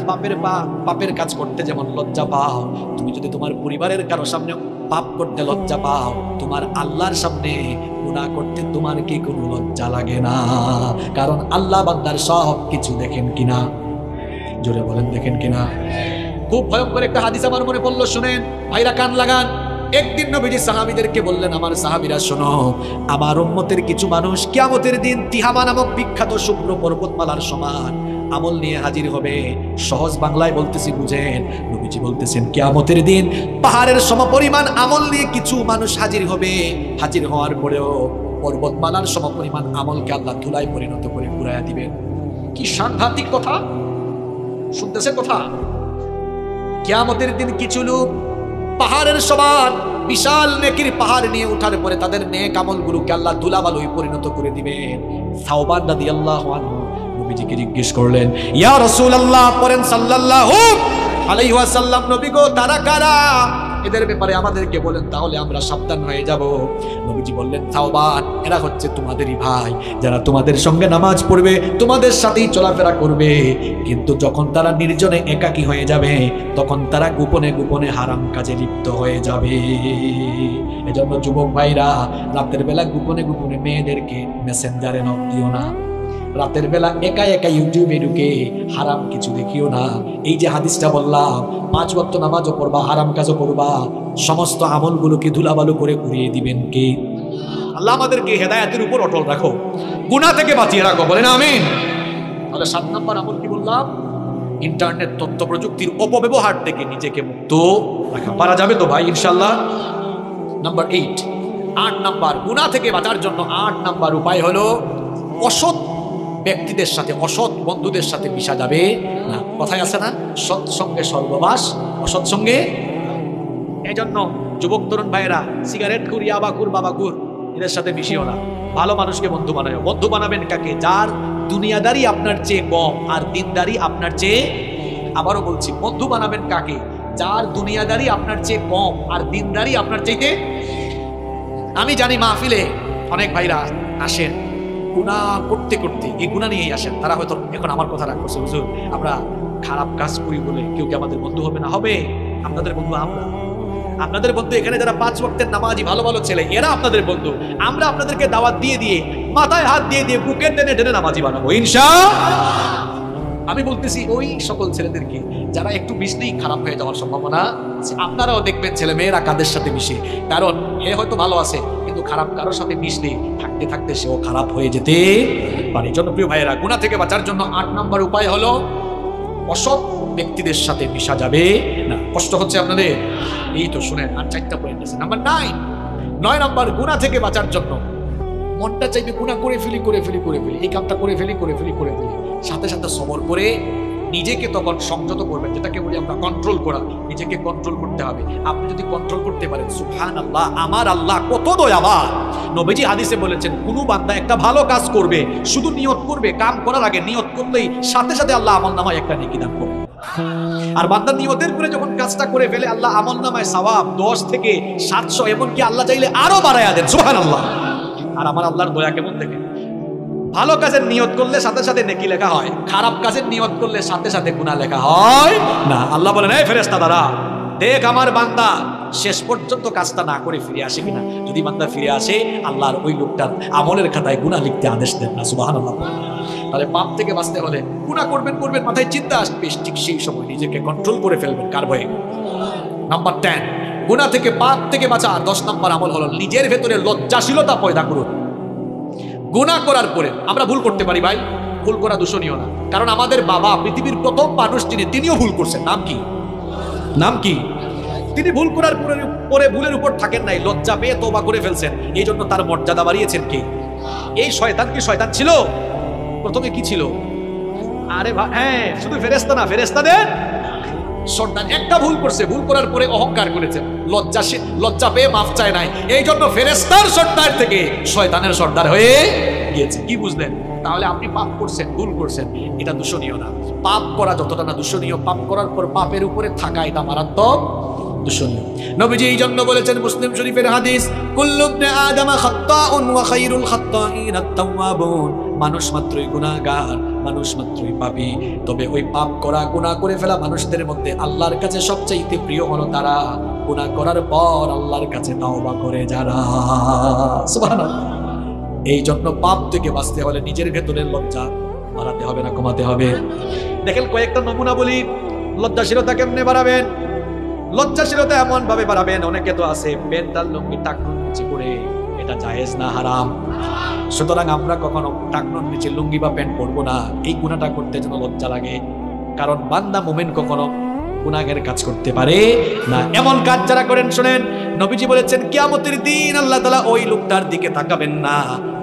পাপের কাজ করতে যেমন লজ্জা পাও, তুমি যদি তোমার পরিবারের কারো সামনে পাপ করতে লজ্জা পাও, তোমার আল্লাহর সামনে গুনাহ করতে তোমার কি কোনো লজ্জা লাগে না? কারণ আল্লাহ বান্দার সব কিছু দেখেন কিনা, জোরে বলেন দেখেন কিনা। খুব ভয়ঙ্কর একটা হাদিস আমার মনে পড়লো, শুনেন ভাইরা, কান লাগান। একদিন নবীজি সাহাবীদেরকে বললেন, আমার সাহাবীরা শোনো, আমার উম্মতের কিছু মানুষ কিয়ামতের দিন তিহামা নামক বিখ্যাত শুভ্র পর্বতমালার সমান আমল নিয়ে হাজির হবে। সহজ বাংলায় বলতেছি, বুঝেন। নবীজি বলতেছেন, কিয়ামতের দিন পাহাড়ের সমপরিমাণ আমল নিয়ে কিছু মানুষ হাজির হবে। হাজির হওয়ার পরেও পর্বতমালার সমপরিমাণ আমলকে আল্লাহ ধুলায় পরিণত করে ঘুরাইয়া দিবেন। কি সাংঘাতিক কথা, শুনতেছে কথা? কিয়ামতের দিন কিছু লোক পাহাড়ের সমান বিশাল নেকির পাহাড় নিয়ে উঠার পরে তাদের নেক আমলগুলোকে আল্লাহ ধুলাবালুয় পরিণত করে দিবেন। সাওবান রাদিয়াল্লাহু আনহু নবীজিকে জিজ্ঞেস করলেন, ইয়া রাসূলুল্লাহ, পড়েন সাল্লাল্লাহু আলাইহি ওয়াসাল্লাম, নবী গো, তারা কারা? এদের ব্যাপারে আমাদেরকে বলেন, তাহলে আমরা সাবধান হয়ে যাব। নবীজি বললেন, সাওবান, এরা হচ্ছে তোমাদেরই ভাই, যারা তোমাদের সঙ্গে নামাজ পড়বে, তোমাদের সাথেই চলাফেরা করবে, কিন্তু যখন তারা নির্জনে একাকী হয়ে যাবে, তখন তারা গোপনে গোপনে হারাম কাজে লিপ্ত হয়ে যাবে। এজন্য যুবক ভাইরা, রাতের বেলা গোপনে গোপনে মেয়েদেরকে মেসেঞ্জারে নক দিও না। রাতের বেলা একা একা ইউটিউবে ঢুকে হারাম কিছু দেখিও না। এই যে হাদিসটা বললাম, 5 ওয়াক্ত নামাজও পড়বা, হারাম কাজও করবা, সমস্ত আমলগুলোকে ধুলাবালু করে উড়িয়ে দিবেন কে? আল্লাহ আমাদেরকে হেদায়েতের উপর অটল রাখো, গুনাহ থেকে বাঁচিয়ে রাখো, বলেন আমিন। তাহলে 7 নম্বর আমল কি বললাম? ইন্টারনেট তথ্য প্রযুক্তির অপব্যবহার থেকে নিজেকে মুক্ত রাখা। পারা যাবে তো ভাই ইনশাআল্লাহ? নাম্বার 8 নাম্বার, গুনাহ থেকে বাঁচার জন্য 8 নাম্বার উপায় হলো, অসৎ ব্যক্তিদের সাথে, অসৎ বন্ধুদের সাথে মিশা যাবে না। কথায় আছে না, সৎসঙ্গে স্বর্গবাস, অসৎ সঙ্গে। এই জন্য যুবক তরুণ ভাইয়েরা, সিগারেট খুর, ইয়াবাকুর, বাবাকুর, এদের সাথে মিশিও না। ভালো মানুষকে বন্ধু বানায়। বন্ধু বানাবেন কাকে? যার দুনিয়াদারি আপনার চেয়ে কম আর দিনদারি আপনার চেয়ে, আবারও বলছি, বন্ধু বানাবেন কাকে? যার দুনিয়াদারি আপনার চেয়ে কম আর দিনদারি আপনার চাইতে। আমি জানি মাহফিলে অনেক ভাইরা আসেন গুনাহ করতে করতে, এই গুনাহ নিয়েই আসেন। তারা হয়তো এখন আমার কথা রাগ করছে, হুজুর আমরা খারাপ কাজ করি বলে কেউ কি আমাদের বন্ধু হবে না? হবে। আপনাদের বন্ধু আমরা, আপনাদের বন্ধু এখানে যারা 5 ওয়াক্তের নামাজি ভালো ভালো ছেলে, এরা আপনাদের বন্ধু। আমরা আপনাদেরকে দাওয়াত দিয়ে দিয়ে, মাথায় হাত দিয়ে দিয়ে, বুকে টেনে টেনে নামাজি বানাবো ইনশাআল্লাহ। আমি বলতেছি ওই সকল ছেলেদেরকে যারা একটু মিশলেই খারাপ হয়ে যাওয়ার সম্ভাবনা আছে। আপনারাও দেখবেন ছেলে মেয়েরা কাদের সাথে মিশে, কারণ এ হয়তো ভালো আছে, কিন্তু খারাপ কারোর সাথে মিশলে থাকতে থাকতে সেও খারাপ হয়ে যেতে পারে। জনপ্রিয় ভাইয়েরা, গুনাহ থেকে বাঁচার জন্য 8 নম্বর উপায় হলো, অসৎ ব্যক্তিদের সাথে মিশা যাবে না। কষ্ট হচ্ছে আপনাদের? এই তো শুনেন, আর 4টা পয়েন্ট আছে। নাম্বার 9 নম্বর, গুনাহ থেকে বাঁচার জন্য মনটা চাইবে গুনাহ করে ফেলি, এই কামটা করে ফেলি। সাথে সাথে সবর করে নিজেকে তখন সংযত করবেন, যেটাকে বলি আমরা কন্ট্রোল করা। নিজেকে কন্ট্রোল করতে হবে। আপনি যদি কন্ট্রোল করতে পারেন, সুবহানাল্লাহ, আমার আল্লাহ কত দয়াবান। নবীজি হাদিসে বলেছেন, কোন বান্দা একটা ভালো কাজ করবে, শুধু নিয়ত করবে, কাম করার আগে নিয়ত করলেই সাথে সাথে আল্লাহ আমলনামায় একটা নেকি দান করবে। আর বান্দা নিয়তের করে যখন কাজটা করে ফেলে, আল্লাহ আমলনামায় সওয়াব 10 থেকে 700, এমনকি আল্লাহ চাইলে আরো বাড়ায়া দেন, সুবহানাল্লাহ। আর আমার আল্লাহর দয়া কেমন দেখেন। ভালো কাজের নিয়ত করলে সাথে সাথে নেকি লেখা হয়, খারাপ কাজের নিয়ত করলে সাথে সাথে গুনাহ লেখা হয় না। আল্লাহ বলেন, এই ফেরেশতা দ্বারা দেখ আমার বান্দা শেষ পর্যন্ত কাজটা না করে ফিরে আসে কিনা। যদি বান্দা ফিরে আসে, আল্লাহর ওই লোকটার আমলের খাতায় গুনাহ লিখতে আদেশ দেন না, সুবহানাল্লাহ। তাহলে পাপ থেকে বাঁচতে হলে গুনাহ করবেন, মাথায় চিন্তা আসবে, ঠিক সেই সময় নিজেকে কন্ট্রোল করে ফেলবেন। কার ভয়ে? নাম্বার 10, গুনাহ থেকে, পাপ থেকে বাঁচা 10 নম্বর আমল হলো, নিজের ভেতরে লজ্জাশীলতা পয়দা করুন। গুনাহ করার পরে আমরা ভুল করতে পারি ভাই, ভুল করা দূষণীয় না। কারণ আমাদের বাবা পৃথিবীর প্রথম মানুষ যিনি, তিনিও ভুল করছেন। নাম কি? তিনি ভুল করার পরে ভুলের উপর থাকেন নাই, লজ্জা পেয়ে তওবা করে ফেলছেন, এই জন্য তার মর্যাদা বাড়িয়েছেন কে? এই শয়তান কি শয়তান ছিল? প্রথমে কি ছিল? আরে ভাই, হ্যাঁ, শুধু ফেরেশতা না, ফেরেশতাদের সর্দার। একটা ভুল করছে, ভুল করার পরে অহংকার করেছেন, লজ্জা পেয়ে মাফ চায় নাই, এই জন্য ফেরেশতার সর্দার থেকে শয়তানের সর্দার হয়ে গিয়েছে। কি বুঝলেন? তাহলে আপনি পাপ করছেন, ভুল করছেন, এটা দূষণীয় না। পাপ করা যতটা না দূষণীয়, পাপ করার পর পাপের উপরে থাকা এটা মারাত্মক দূষণীয়। নবীজি এই জন্য বলেছেন, মুসলিম শরীফের হাদিস, কুল্লু ইবনে আদম খাত্তাউন ওয়া খায়রুল খাত্তাইন আত-তাওয়াবুন। মানুষ মাত্রই গুনাহগার, মানুষ মাত্রই পাপী, তবে ওই পাপ করা, গুনাহ করে ফেলা মানুষদের মধ্যে আল্লাহর কাছে সবচাইতে প্রিয় হলো তারা গুনাহ করার পর আল্লাহর কাছে তাওবা করে যারা। সুবহানাল্লাহ। এই জন্য পাপ থেকে বাঁচতে হলে নিজের ভেতরের লজ্জা বাড়াতে হবে না কমাতে হবে। দেখেন কয়েকটা নমুনা বলি, লজ্জাশীলতা কেমনে বাড়াবেন? লজ্জাশীলতা এমন ভাবে বাড়াবেন, অনেকে তো আছে প্যান্ট আর লুঙ্গি টাকনুর নিচে পড়ে, এটা জায়েজ না, হারাম। সুতরাং আমরা কখনো টাকনুর নিচে লুঙ্গি বা প্যান্ট পরবো না, এই গুনাহটা করতে যেন লজ্জা লাগে। কারণ বান্দা মুমিন কখনো গুনাহের কাজ করতে পারে না। এমন কাজ যারা করেন, শুনেন, নবীজি বলেছেন কিয়ামতের দিন আল্লাহ তাআলা ওই লোকটার দিকে তাকাবেন না,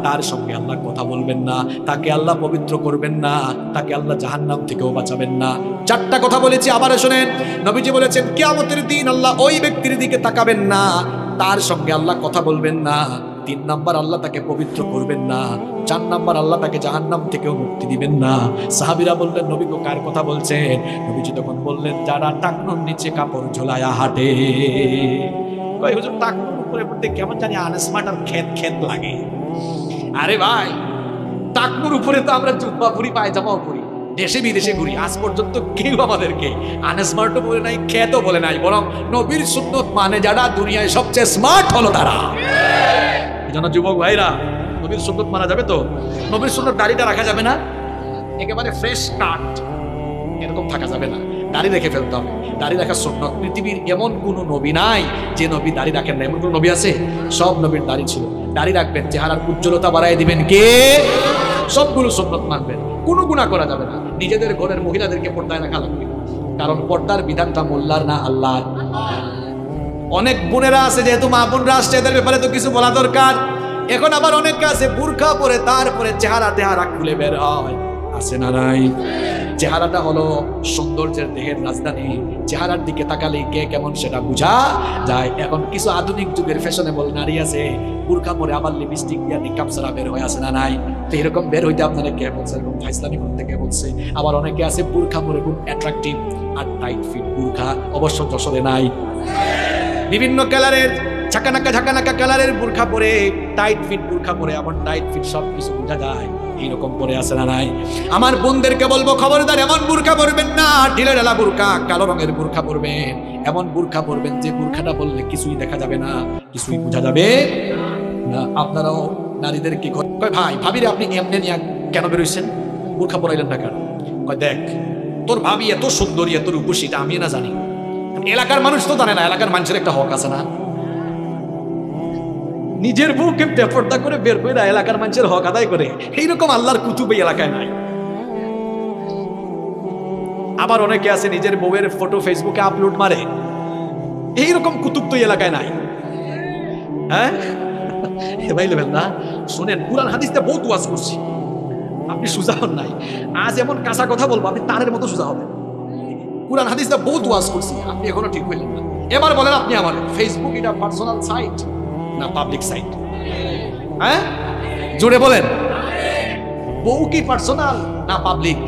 তার সঙ্গে আল্লাহ কথা বলবেন না, তাকে আল্লাহ পবিত্র করবেন না, তাকে আল্লাহ জাহান্নাম থেকেও বাঁচাবেন না। চারটা কথা বলেছি, আবার শুনেন। নবীজি বলেছেন কিয়ামতের দিন আল্লাহ ওই ব্যক্তির দিকে তাকাবেন না, তার সঙ্গে আল্লাহ কথা বলবেন না, 3 নাম্বার আল্লাহ তাকে পবিত্র করবেন না, 4 নাম্বার আল্লাহ তাকে জাহান্নাম থেকেও মুক্তি দিবেন না। সাহাবীরা বললেন, নবী গো কার কথা বলছেন? নবীজি তখন বললেন, যারা টাকনুর নিচে কাপড় ঝোলায়া হাঁটে। কই হুজুর, টাকনুর উপরে পড়তে কেমন জানি আনস্মার্ট আর খেত লাগে। আরে ভাই, টাকনুর উপরে তো আমরা জুব্বা পরি, পায়জামাও পরি, দেশে বিদেশে ঘুরি, আজ পর্যন্ত কেউ আমাদেরকে আনস্মার্টও বলে নাই, খেতও বলে নাই। বরং নবীর সুন্নত মানে যারা দুনিয়ায় সবচেয়ে স্মার্ট হলো তারা। এই জন্য যুবক ভাইরা, নবীর সুন্নত মানা যাবে তো? নবীর সুন্নত দাড়িটা রাখা যাবে না, একেবারে ফ্রেশ কাট এরকম থাকা যাবে না, দাড়ি রেখে ফেলতে হবে। দাড়ি রাখা সুন্নত। পৃথিবীর এমন কোনো নবী নাই যে নবী দাড়ি রাখেন না। এমন কোন নবী আছে? সব নবীর দাড়ি ছিল। দাড়ি রাখবেন, চেহারার উজ্জ্বলতা বাড়ায় দিবেন কে? সবগুলো সুন্নত মানবেন, কোনো গুনাহ করা যাবে না। নিজেদের ঘরের মহিলাদেরকে পর্দায় রাখা লাগবে, কারণ পর্দার বিধানটা মোল্লার না আল্লাহর। অনেক বোনেরা আছে, যেহেতু মা বোনরা আসছে, এদের ব্যাপারে তো কিছু বলা দরকার। এখন আবার অনেকে আছে বুরকা পরে তারপরে চেহারা খুলে বের হয়, আছে না নাই? চেহারাটা হলো সৌন্দর্যের দেহের রাজধানী, চেহারার দিকে তাকালে কে কেমন সেটা বোঝা যায়। এখন কিছু আধুনিক যুগের ফ্যাশনেবল নারী আছে, বুরকা পরে আবার লিপস্টিক দিয়ে নিকাব ছাড়া বের হয়ে, আছে না নাই? তো এরকম বের হইতে আপনারা কে বলছে? এরকম ইসলামী করতে কে বলছে? আবার অনেকে আছে বুরকা পরে খুব অ্যাট্রাকটিভ আর টাইট ফিট বুরকা, অবশ্য যশোরে নাই। বিভিন্ন কালারের ঝাঁকানাকা কালারের বুরখা পরে, টাইট ফিট বুরখা পরে, আবার টাইট ফিট সব কিছু বোঝা যায়, এইরকম পরে আছে না নাই? আমার বোনদেরকে বলবো, খবরদার এমন বুরখা পরবেন না, ঢিলে ঢালা বুরখা, কালো রঙের বুরখা পরবেন। এমন বুরখা পরবেন যে বুরখাটা বললে কিছুই দেখা যাবে না, কিছুই বোঝা যাবে না। আপনারাও নারীদেরকে কয়, ভাই ভাবিরে আপনি এমনি নিয়ে কেন বেরোইছেন, বুরখা পরাইলেন না কেন? কয় দেখ, তোর ভাবি এত সুন্দরী, এত রূপসী, এটা আমি না জানি, এলাকার মানুষ তো জানে না, এলাকার মানুষের একটা হক আছে না? নিজের বউকে বেপর্দা করে বের করে এলাকার মানুষের হক আদায় করে, এইরকম আল্লাহর কুতুব এই এলাকায় নাই। আবার অনেকে আছে নিজের বউয়ের ফটো ফেসবুকে আপলোড মারে, এইরকম কুতুব তো এলাকায় নাই। হ্যাঁ ভাই লেবেন না, শুনেন, কুরআন হাদিসে বহুত ওয়াজ করছি, আপনি সুজা হন নাই। আজ এমন কাঁচা কথা বলবো, আপনি তারের মতো সুজা হবেন। কুরআন হাদিসে বহুত ওয়াজ করছি, আপনি এখনো ঠিক হইলেন না। এবার বলেন আপনি আমার ফেসবুক এটা পার্সোনাল সাইট না পাবলিক সাইট? হ্যাঁ জোরে বলেন, বউ কি পার্সোনাল না পাবলিক?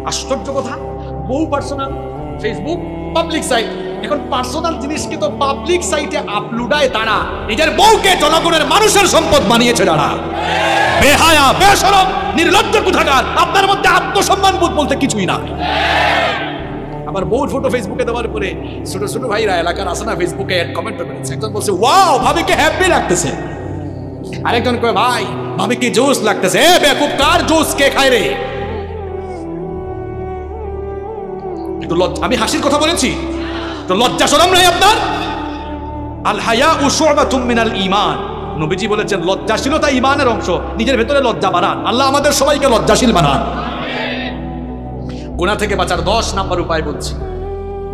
আশ্চর্য কথা, বউ পার্সোনাল, ফেসবুক পাবলিক সাইট। এখন পার্সোনাল জিনিসকে তো পাবলিক সাইটে আপলোডায় তারা, নিজের বউকে জনগণের মানুষের সম্পদ বানিয়েছে যারা। বেহায়া, বেশরম, নির্লজ্জ কোথাকার, আপনার মধ্যে আত্মসম্মান বোধ বলতে কিছুই না। আবার বউর ফটো ফেসবুকে দেওয়ার পরে ছোট ছোট ভাইরা এলাকার আছে না, ফেসবুকে এড কমেন্ট করেছে। একজন বলছে ওয়াও ভাবিকে হ্যাপি লাগতেছে, আরেকজন কয় ভাই ভাবিকে জোস লাগতেছে। এ বেকুব, কার জোস কে খায় রে? একটু লজ্জা, আমি হাসির কথা বলেছি, তো লজ্জা শরম নাই আপনার? আল হায়াউ শু'বাতুম মিনাল ঈমান, নবীজি বলেছেন লজ্জাশীলতা ঈমানের অংশ। নিজের ভেতরে লজ্জা বাড়ান, আল্লাহ আমাদের সবাইকে লজ্জাশীল বানান। গুনাহ থেকে বাঁচার 10 নাম্বার উপায় বলছি,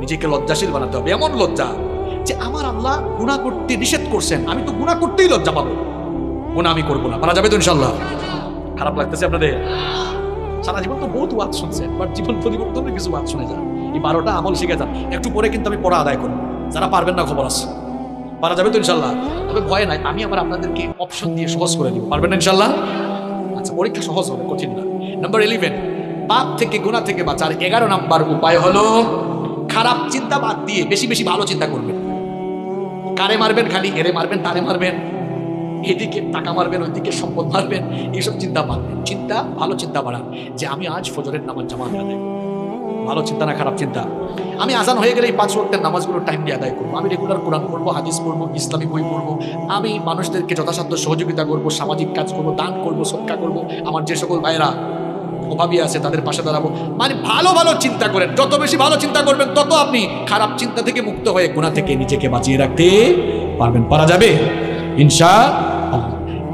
নিজেকে লজ্জাশীল বানাতে হবে, এমন লজ্জা যে আমার আল্লাহ গুনাহ করতে নিষেধ করছেন, আমি তো গুনাহ করতেই লজ্জা পাবো, গুনাহ আমি করবো না। পারা যাবে তো ইনশাল্লাহ? খারাপ লাগতেছে আপনাদের? সারা জীবন তো বহুত ওয়াজ শুনছেন, বাট জীবন পরিবর্তনের কিছু ওয়াজ শুনে যান, এই 12টা আমল শিখে যান। একটু পরে কিন্তু আমি পড়া আদায় করবো, যারা পারবেন না খবর আছে। পারা যাবে তো ইনশাল্লাহ? তবে ভয় নাই, আমি আবার আপনাদেরকে অপশন দিয়ে সহজ করে দিব। পারবেন না ইনশাল্লাহ? আচ্ছা, পরীক্ষা সহজ হবে, কঠিন না। নাম্বার 11, পাপ থেকে গুনাহ থেকে বাঁচার 11 নাম্বার উপায় হলো খারাপ চিন্তা বাদ দিয়ে বেশি বেশি ভালো চিন্তা করবেন। কারে মারবেন? খালি এরে মারবেন, তারে মারবেন, এদিকে টাকা মারবেন, ওইদিকে সম্পদ মারবেন, এইসব চিন্তা বাড়বেন। চিন্তা, ভালো চিন্তা বাড়ান যে আমি আজ ফজরের নামাজ জামাত আদায় করবো। ভালো চিন্তা না খারাপ চিন্তা? আমি আজান হয়ে গেলে এই 5 ওয়াক্তের নামাজগুলো টাইম দিয়ে আদায় করবো, আমি রেগুলার কোরআন পড়বো, হাদিস পড়বো, ইসলামী বই পড়বো, আমি মানুষদেরকে যথাসাধ্য সহযোগিতা করবো, সামাজিক কাজ করবো, দান করবো, সৎকা করবো, আমার যে সকল ভাইরা অভাবী আছে তাদের পাশে দাঁড়াবো। মানে ভালো ভালো চিন্তা করেন, যত বেশি ভালো চিন্তা করবেন তত আপনি খারাপ চিন্তা থেকে মুক্ত হয়ে গুনাহ থেকে নিজেকে বাঁচিয়ে রাখতে পারবেন। পারা যাবে ইনশাআল্লাহ।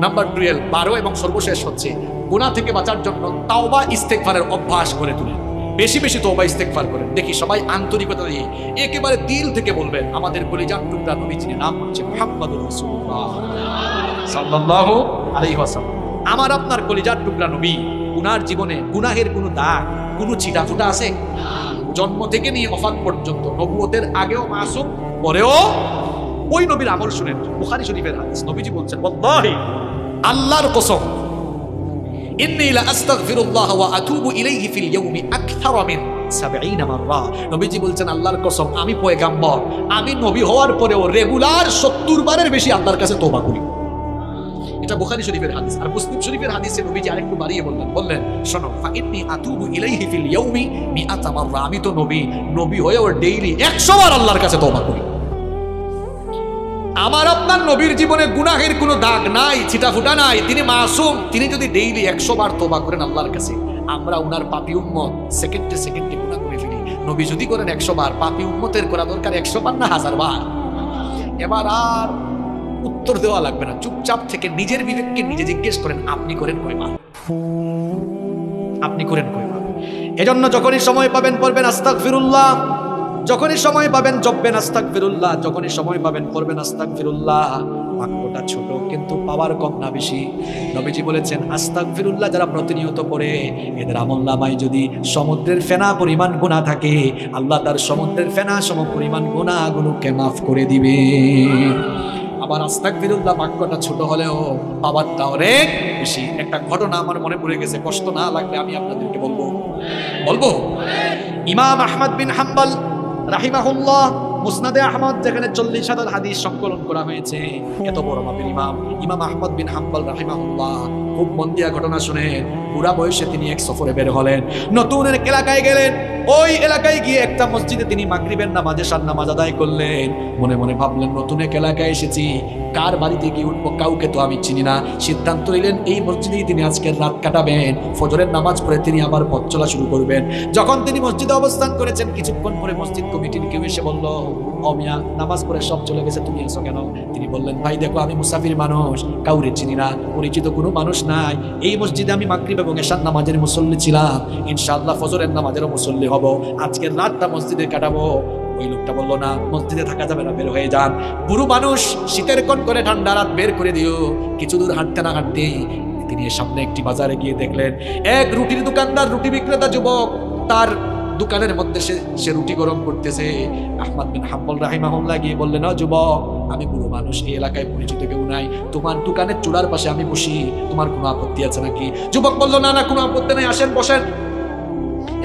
নাম্বার 12 এবং সর্বশেষ হচ্ছে গুনাহ থেকে বাঁচার জন্য তাওবা ইস্তেগফারের অভ্যাস করে তুলেন। বেশি বেশি তওবা ইস্তেগফার করেন। দেখি সবাই আন্তরিকতা দিয়ে একেবারে দিল থেকে বলবেন, আমাদের কলিজার টুকরা নবীজির নাম হচ্ছে মুহাম্মদুর রাসূলুল্লাহ সাল্লাল্লাহু আলাইহি ওয়াসাল্লাম। আমার আপনার কলিজার টুকরা নবী, উনার জীবনে গুনাহের কোনো দাগ, কোনো ছিটাফোঁটা আছে? জন্ম থেকে নিয়ে ওফাত পর্যন্ত, নবুয়তের আগেও মাসুম, পরেও। ওই নবীর আমল শুনেন, বুখারী শরীফের হাদিস। নবীজি বলছেন, ওয়াল্লাহি, আল্লাহর কসম, ইন্নী লা আস্তাগফিরুল্লাহ ওয়া আতুবু ইলাইহি ফিল ইয়াউমি আকথারা মিন 70 মাররা। নবীজি বলছেন, আল্লাহর কসম, আমি পয়গাম্বর, আমি নবী হওয়ার পরেও রেগুলার 70 বারের বেশি আল্লাহর কাছে তওবা করি। এটা বুখারী শরীফের হাদিস। আর মুসলিম শরীফের হাদিসে নবীজি আরেকটু বাড়িয়ে বললেন, শোনো, ফাইন্নী আতুবু ইলাইহি ফিল ইয়াউমি মিআতা মাররা, আমি তো নবী হয়েও ডেইলি 100 বার আল্লাহর কাছে তওবা করি। আমার আপনার নবীর জীবনে গুনাহের কোনো দাগ নাই, ছিটাফুটা নাই, তিনি মাসুম। তিনি যদি ডেইলি 100 বার তওবা করেন আল্লাহর কাছে, আমরা উনার পাপী উম্মত সেকেন্ডে সেকেন্ডে গুনাহ করে ফেলি। নবী যদি করেন 100 বার, পাপী উম্মতের করা দরকার 100 বার না 1000 বার। এবার আর উত্তর দেওয়া লাগবে না, চুপচাপ থেকে নিজের বিবেককে নিজে জিজ্ঞেস করেন, আপনি করেন কয়বার? আপনি করেন কয়বার? এজন্য যখনই সময় পাবেন পড়বেন আস্তাগফিরুল্লাহ, যখনই সময় পাবেন জপবেন আস্তাগফিরুল্লাহ, যখনই সময় পাবেন পড়বেন আস্তাগফিরুল্লাহ। বাক্যটা ছোট কিন্তু পাওয়ার কম না বেশি। নবীজি বলেছেন, আস্তাগফিরুল্লাহ যারা প্রতিনিয়ত পড়ে, এদের আমলনামায় যদি সমুদ্রের ফেনা পরিমাণ গুনাহ থাকে, আল্লাহ তার সমুদ্রের ফেনা সম পরিমাণ গুনাহগুলোকে মাফ করে দিবে। আবার আস্তাগফিরুল্লাহ বাক্যটা ছোট হলেও পাওয়ারটা অনেক বেশি। একটা ঘটনা আমার মনে পড়ে গেছে, কষ্ট না লাগলে আমি আপনাদেরকে বলবো। ইমাম আহমদ বিন হাম্বল রাহিমাহুল্লাহ, মুসনাদে আহমদ, যেখানে 40,000 হাদিস সংকলন করা হয়েছে, এত বড় মাপের ইমাম আহমদ বিন হাম্বল রাহিমাহুল্লাহ খুব মন দিয়া ঘটনা শুনেন। বুড়া বয়সে তিনি এক সফরে বের হলেন, নতুন এক এলাকায় গেলেন। ওই এলাকায় গিয়ে একটা মসজিদে তিনি মাগরিবের নামাজে এশার নামাজ আদায় করলেন। মনে মনে ভাবলেন, নতুন এক এলাকায় এসেছি, কার বাড়িতে গিয়ে উঠবো, কাউকে তো আমি চিনি না। সিদ্ধান্ত নিলেন এই মসজিদেই তিনি আজকের রাত কাটাবেন। ফজরের নামাজ পড়ে তিনি আবার পথ চলা শুরু করবেন। যখন তিনি মসজিদে অবস্থান করেছেন, কিছুক্ষণ পরে মসজিদ কমিটির কেউ এসে বলল, ও মিয়া, নামাজ পড়ে সব চলে গেছে, তুমি এসো কেন? তিনি বললেন, ভাই দেখো, আমি মুসাফির মানুষ, কাউরে চিনি না, পরিচিত কোনো মানুষ নাই। এই মসজিদে আমি মাগরিব এবং এশার নামাজের মুসল্লি ছিলাম, ইনশাআল্লাহ ফজরের নামাজেরও মুসল্লি হব, আজকের রাতটা মসজিদে কাটাবো। ওই লোকটা বলল, না, মসজিদে থাকা যাবে না, বের হয়ে যান। বুড়ো মানুষ, শীতের কোন করে ঠান্ডা রাত, বের করে দিও। কিছু দূর হাঁটতে না হাঁটতেই তিনি সামনে একটি বাজারে গিয়ে দেখলেন এক রুটির দোকানদার, রুটি বিক্রেতা যুবক, তার দোকানের মধ্যে সে রুটি গরম করতেছে। আহমদ বিন হাম্বল রাহিমাহুল্লাহ গিয়ে বললেন, যুবক, আমি বুড়ো মানুষ, এই এলাকায় পরিচিত কেউ নাই, তোমার দোকানের চূড়ার পাশে আমি বসি, তোমার কোনো আপত্তি আছে নাকি? যুবক বলল, না না, কোনো আপত্তি নেই, আসেন বসেন।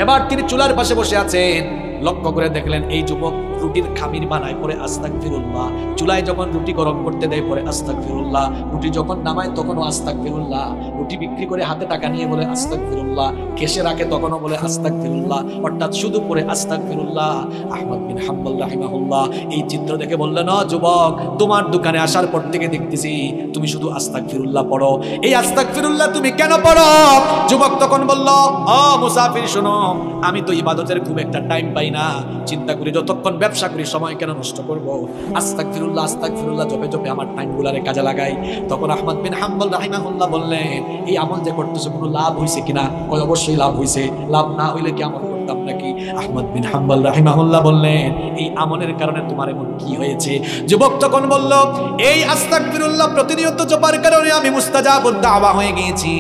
এবার তিনি চুলার পাশে বসে আছেন। লক্ষ্য করে দেখলেন এই যুবক রুটির খামির বানায়, পরে আস্তাগফিরুল্লাহ। চুলায় যখন রুটি গরম করতে দেয়, পরে আস্তাগফিরুল্লাহ। রুটি যখন নামায় তখনও আস্তাগফিরুল্লাহ। রুটি বিক্রি করে হাতে টাকা নিয়ে বলে আস্তাগফিরুল্লাহ। কেশে রাখে তখনও বলে আস্তাগফিরুল্লাহ, অর্থাৎ শুধু পরে আস্তাগফিরুল্লাহ। আহমদ বিন হাম্বল রাহিমাহুল্লাহ এই চিত্র দেখে বললেন, যুবক, তোমার দোকানে আসার পর থেকে দেখতেছি তুমি শুধু আস্তাগফিরুল্লাহ পড়ো, এই আস্তাগফিরুল্লাহ তুমি কেন পড়ো? যুবক তখন বলল, মুসাফির শোনো, আমি তো ইবাদতের খুব একটা টাইম পাই না, চিন্তা করি যতক্ষণ ব্যবসা করি, সময় কেন নষ্ট করব? আস্তাগফিরুল্লাহ আস্তাগফিরুল্লাহ জপে জপে আমার টাইমগুলারে কাজে লাগাই। তখন আহমদ বিন হাম্বল রাহিমাহুল্লাহ বললেন, এই আমল যে করতেছো কোনো লাভ হইছে কিনা? কয়, অবশ্যই লাভ হইছে, লাভ না হইলে কি আমল করতাম নাকি? আহমদ বিন হাম্বল রাহিমাহুল্লাহ বললেন, এই আমলের কারণে তোমার এমন কি হয়েছে? যুবক তখন বলল, এই আস্তাগফিরুল্লাহ প্রতিনিয়ত জপার কারণে আমি মুস্তাজাবুদ দাওয়া হয়ে গিয়েছি।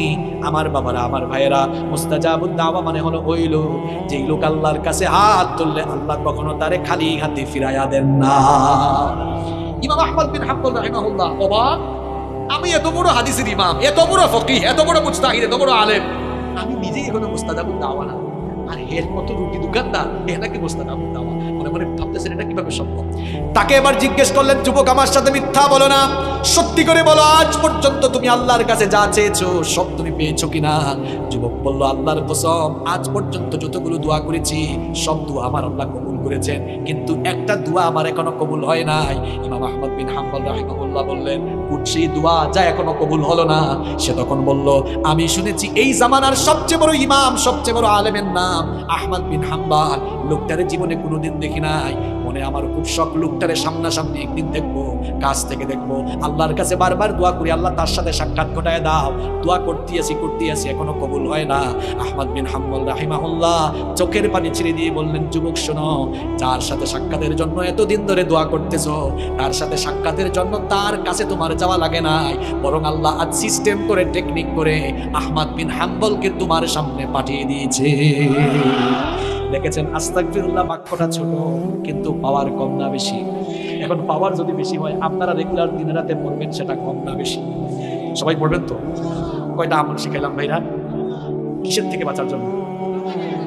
আমার বাবারা, আমার ভাইয়েরা, মুস্তাজাবুদ দাওয়া মানে হলো ওই লোক যেই লোক আল্লাহর কাছে হাত তুললে আল্লাহ কখনো তারে খালি হাতে ফিরাইয়া দেন না। ইমাম আহমদ বিন হাম্বল রাহিমাহুল্লাহ অবাক, আমি এত বড় হাদিসের ইমাম, এত বড় ফকিহ, এত বড় মুজতাহিদ, এত বড় আলেম, আমি নিজেই এখনো মুস্তাজাবুদ দাওয়া না, আর এর মতো রুটি দোকানদার এ নাকি মুস্তাজাবুদ দাওয়া। মনে মনে ভাবতেছেন এটা কিভাবে সম্ভব। তাকে এবার জিজ্ঞেস করলেন, যুবক আমার সাথে মিথ্যা বলো না, সত্যি করে বলো, আজ পর্যন্ত তুমি আল্লাহর কাছে যা চেয়েছো সব তুমি পেয়েছো কিনা? যুবক বলল, আল্লাহর কসম, আজ পর্যন্ত যতগুলো দোয়া করেছি সব দোয়া আমার আল্লাহ কবুল করেছেন, কিন্তু একটা দোয়া আমার এখনো কবুল হয় নাই। ইমাম আহমদ বিন হাম্বল রাহিমাহুল্লাহ বললেন, সেই দোয়া যা এখনো কবুল হলো না। সে তখন বলল, আমি শুনেছি এই জামানার সবচেয়ে বড় ইমাম, সবচেয়ে বড় আলেমের নাম আহমদ বিন হাম্বল। লোকটারে জীবনে কোনোদিন দেখি নাই, মনে আমার খুব শখ লোকটারে সামনাসামনি একদিন দেখবো, কাছ থেকে দেখবো। আল্লাহর কাছে বারবার দোয়া করি, আল্লাহ তার সাথে সাক্ষাৎ ঘটায় দাও। দোয়া করতে আসি এখনো কবুল হয় না। আহমদ বিন হাম্বল রাহিমাহুল্লাহ চোখের পানি ছেড়ে দিয়ে বললেন, যুবক শোনো, যার সাথে সাক্ষাতের জন্য এতদিন ধরে দোয়া করতেছো, তার সাথে সাক্ষাতের জন্য তার কাছে তোমার যাওয়া লাগে নাই, বরং আল্লাহ আজ সিস্টেম করে, টেকনিক করে আহমদ বিন হাম্বলকে তোমার সামনে পাঠিয়ে দিয়েছে। দেখেছেন, আস্তাগফিরুল্লাহ বাক্যটা ছোট কিন্তু পাওয়ার কম না বেশি? এখন পাওয়ার যদি বেশি হয়, আপনারা রেগুলার দিনে রাতে পড়বেন, সেটা কম না বেশি? সবাই পড়বেন তো? কয়টা আমল শিখাইলাম ভাইরা? কিসের থেকে বাঁচার জন্য?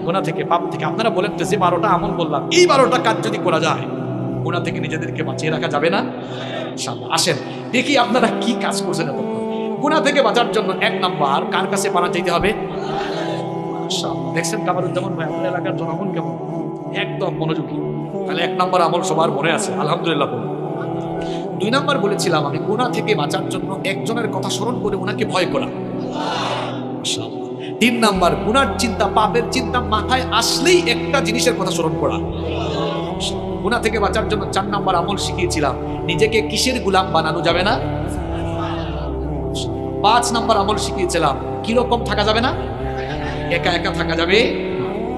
গুনাহ থেকে, পাপ থেকে। আপনারা বলেন তো, যে 12টা আমল বললাম, এই 12টা কাজ যদি করা যায়, গুনাহ থেকে নিজেদেরকে বাঁচিয়ে রাখা যাবে না? ইনশাআল্লাহ। আসেন দেখি আপনারা কি কাজ করছেন এতক্ষণ। গুনাহ থেকে বাঁচার জন্য 1 নাম্বার, কার কাছে পানা চাইতে হবে? দেখছেন কামারুজ্জামান ভাই, আপনার এলাকার জনগণ কেমন, একদম মনোযোগী। তাহলে 1 নাম্বার আমল সবার মনে আছে, আলহামদুলিল্লাহ। 2 নাম্বার বলেছিলাম আমি, গুনাহ থেকে বাঁচার জন্য একজনের কথা স্মরণ করে ওনাকে ভয় করা। 3 নাম্বার, গুনার চিন্তা, পাপের চিন্তা মাথায় আসলেই একটা জিনিসের কথা স্মরণ করা। গুনাহ থেকে বাঁচার জন্য 4 নাম্বার আমল শিখিয়েছিলাম, নিজেকে কিসের গোলাম বানানো যাবে না। 5 নাম্বার আমল শিখিয়েছিলাম, কিরকম থাকা যাবে না, একা একা থাকা যাবে।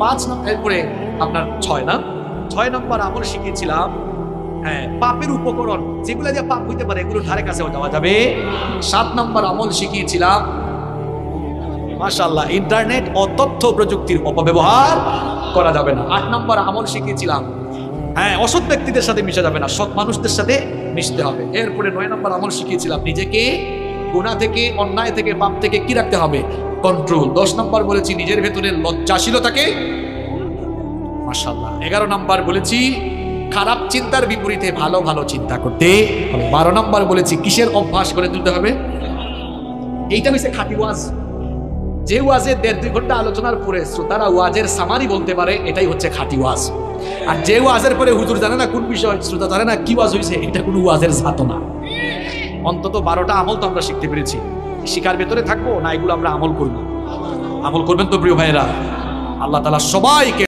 5 নাম্বার, এরপরে আপনার 6 নাম্বার আমল শিখিয়েছিলাম, হ্যাঁ, পাপের উপকরণ যেগুলো দিয়ে পাপ হইতে পারে এগুলো ধারে কাছেও যাওয়া যাবে। 7 নাম্বার আমল শিখিয়েছিলাম, মাশাআল্লাহ, ইন্টারনেট ও তথ্য প্রযুক্তির অপব্যবহার করা যাবে না। 8 নাম্বার আমল শিখিয়েছিলাম, হ্যাঁ, অসৎ ব্যক্তিদের সাথে মিশা যাবে না, সৎ মানুষদের সাথে মিশতে হবে। এরপরে 9 নাম্বার আমল শিখিয়েছিলাম, নিজেকে গুনাহ থেকে, অন্যায় থেকে, পাপ থেকে কি রাখতে হবে, কন্ট্রোল। 10 নাম্বার বলেছি নিজের ভেতরে লজ্জাশীলতাকে, মাশাআল্লাহ। 11 নাম্বার বলেছি খারাপ চিন্তার বিপরীতে ভালো ভালো চিন্তা করতে হবে। 12 নাম্বার বলেছি কিসের অভ্যাস করে তুলতে হবে। এইটা হচ্ছে খাঁটি ওয়াজ। যে ওয়াজে 1.5-2 ঘন্টা আলোচনার পরে শ্রোতারা ওয়াজের সামারি বলতে পারে, এটাই হচ্ছে খাঁটি ওয়াজ। আর যে ওয়াজের পরে হুজুর জানে না কোন বিষয়, শ্রোতা জানে না কি ওয়াজ হয়েছে, এটা কোনো ওয়াজের জাত না। অন্তত 12টা আমল তো আমরা শিখতে পেরেছি। শিকার ভেতরে থাকবো না, এগুলো আমরা আমল করবো। আমল করবেন তো প্রিয় ভাইয়েরা? আল্লাহ তাআলা সবাইকে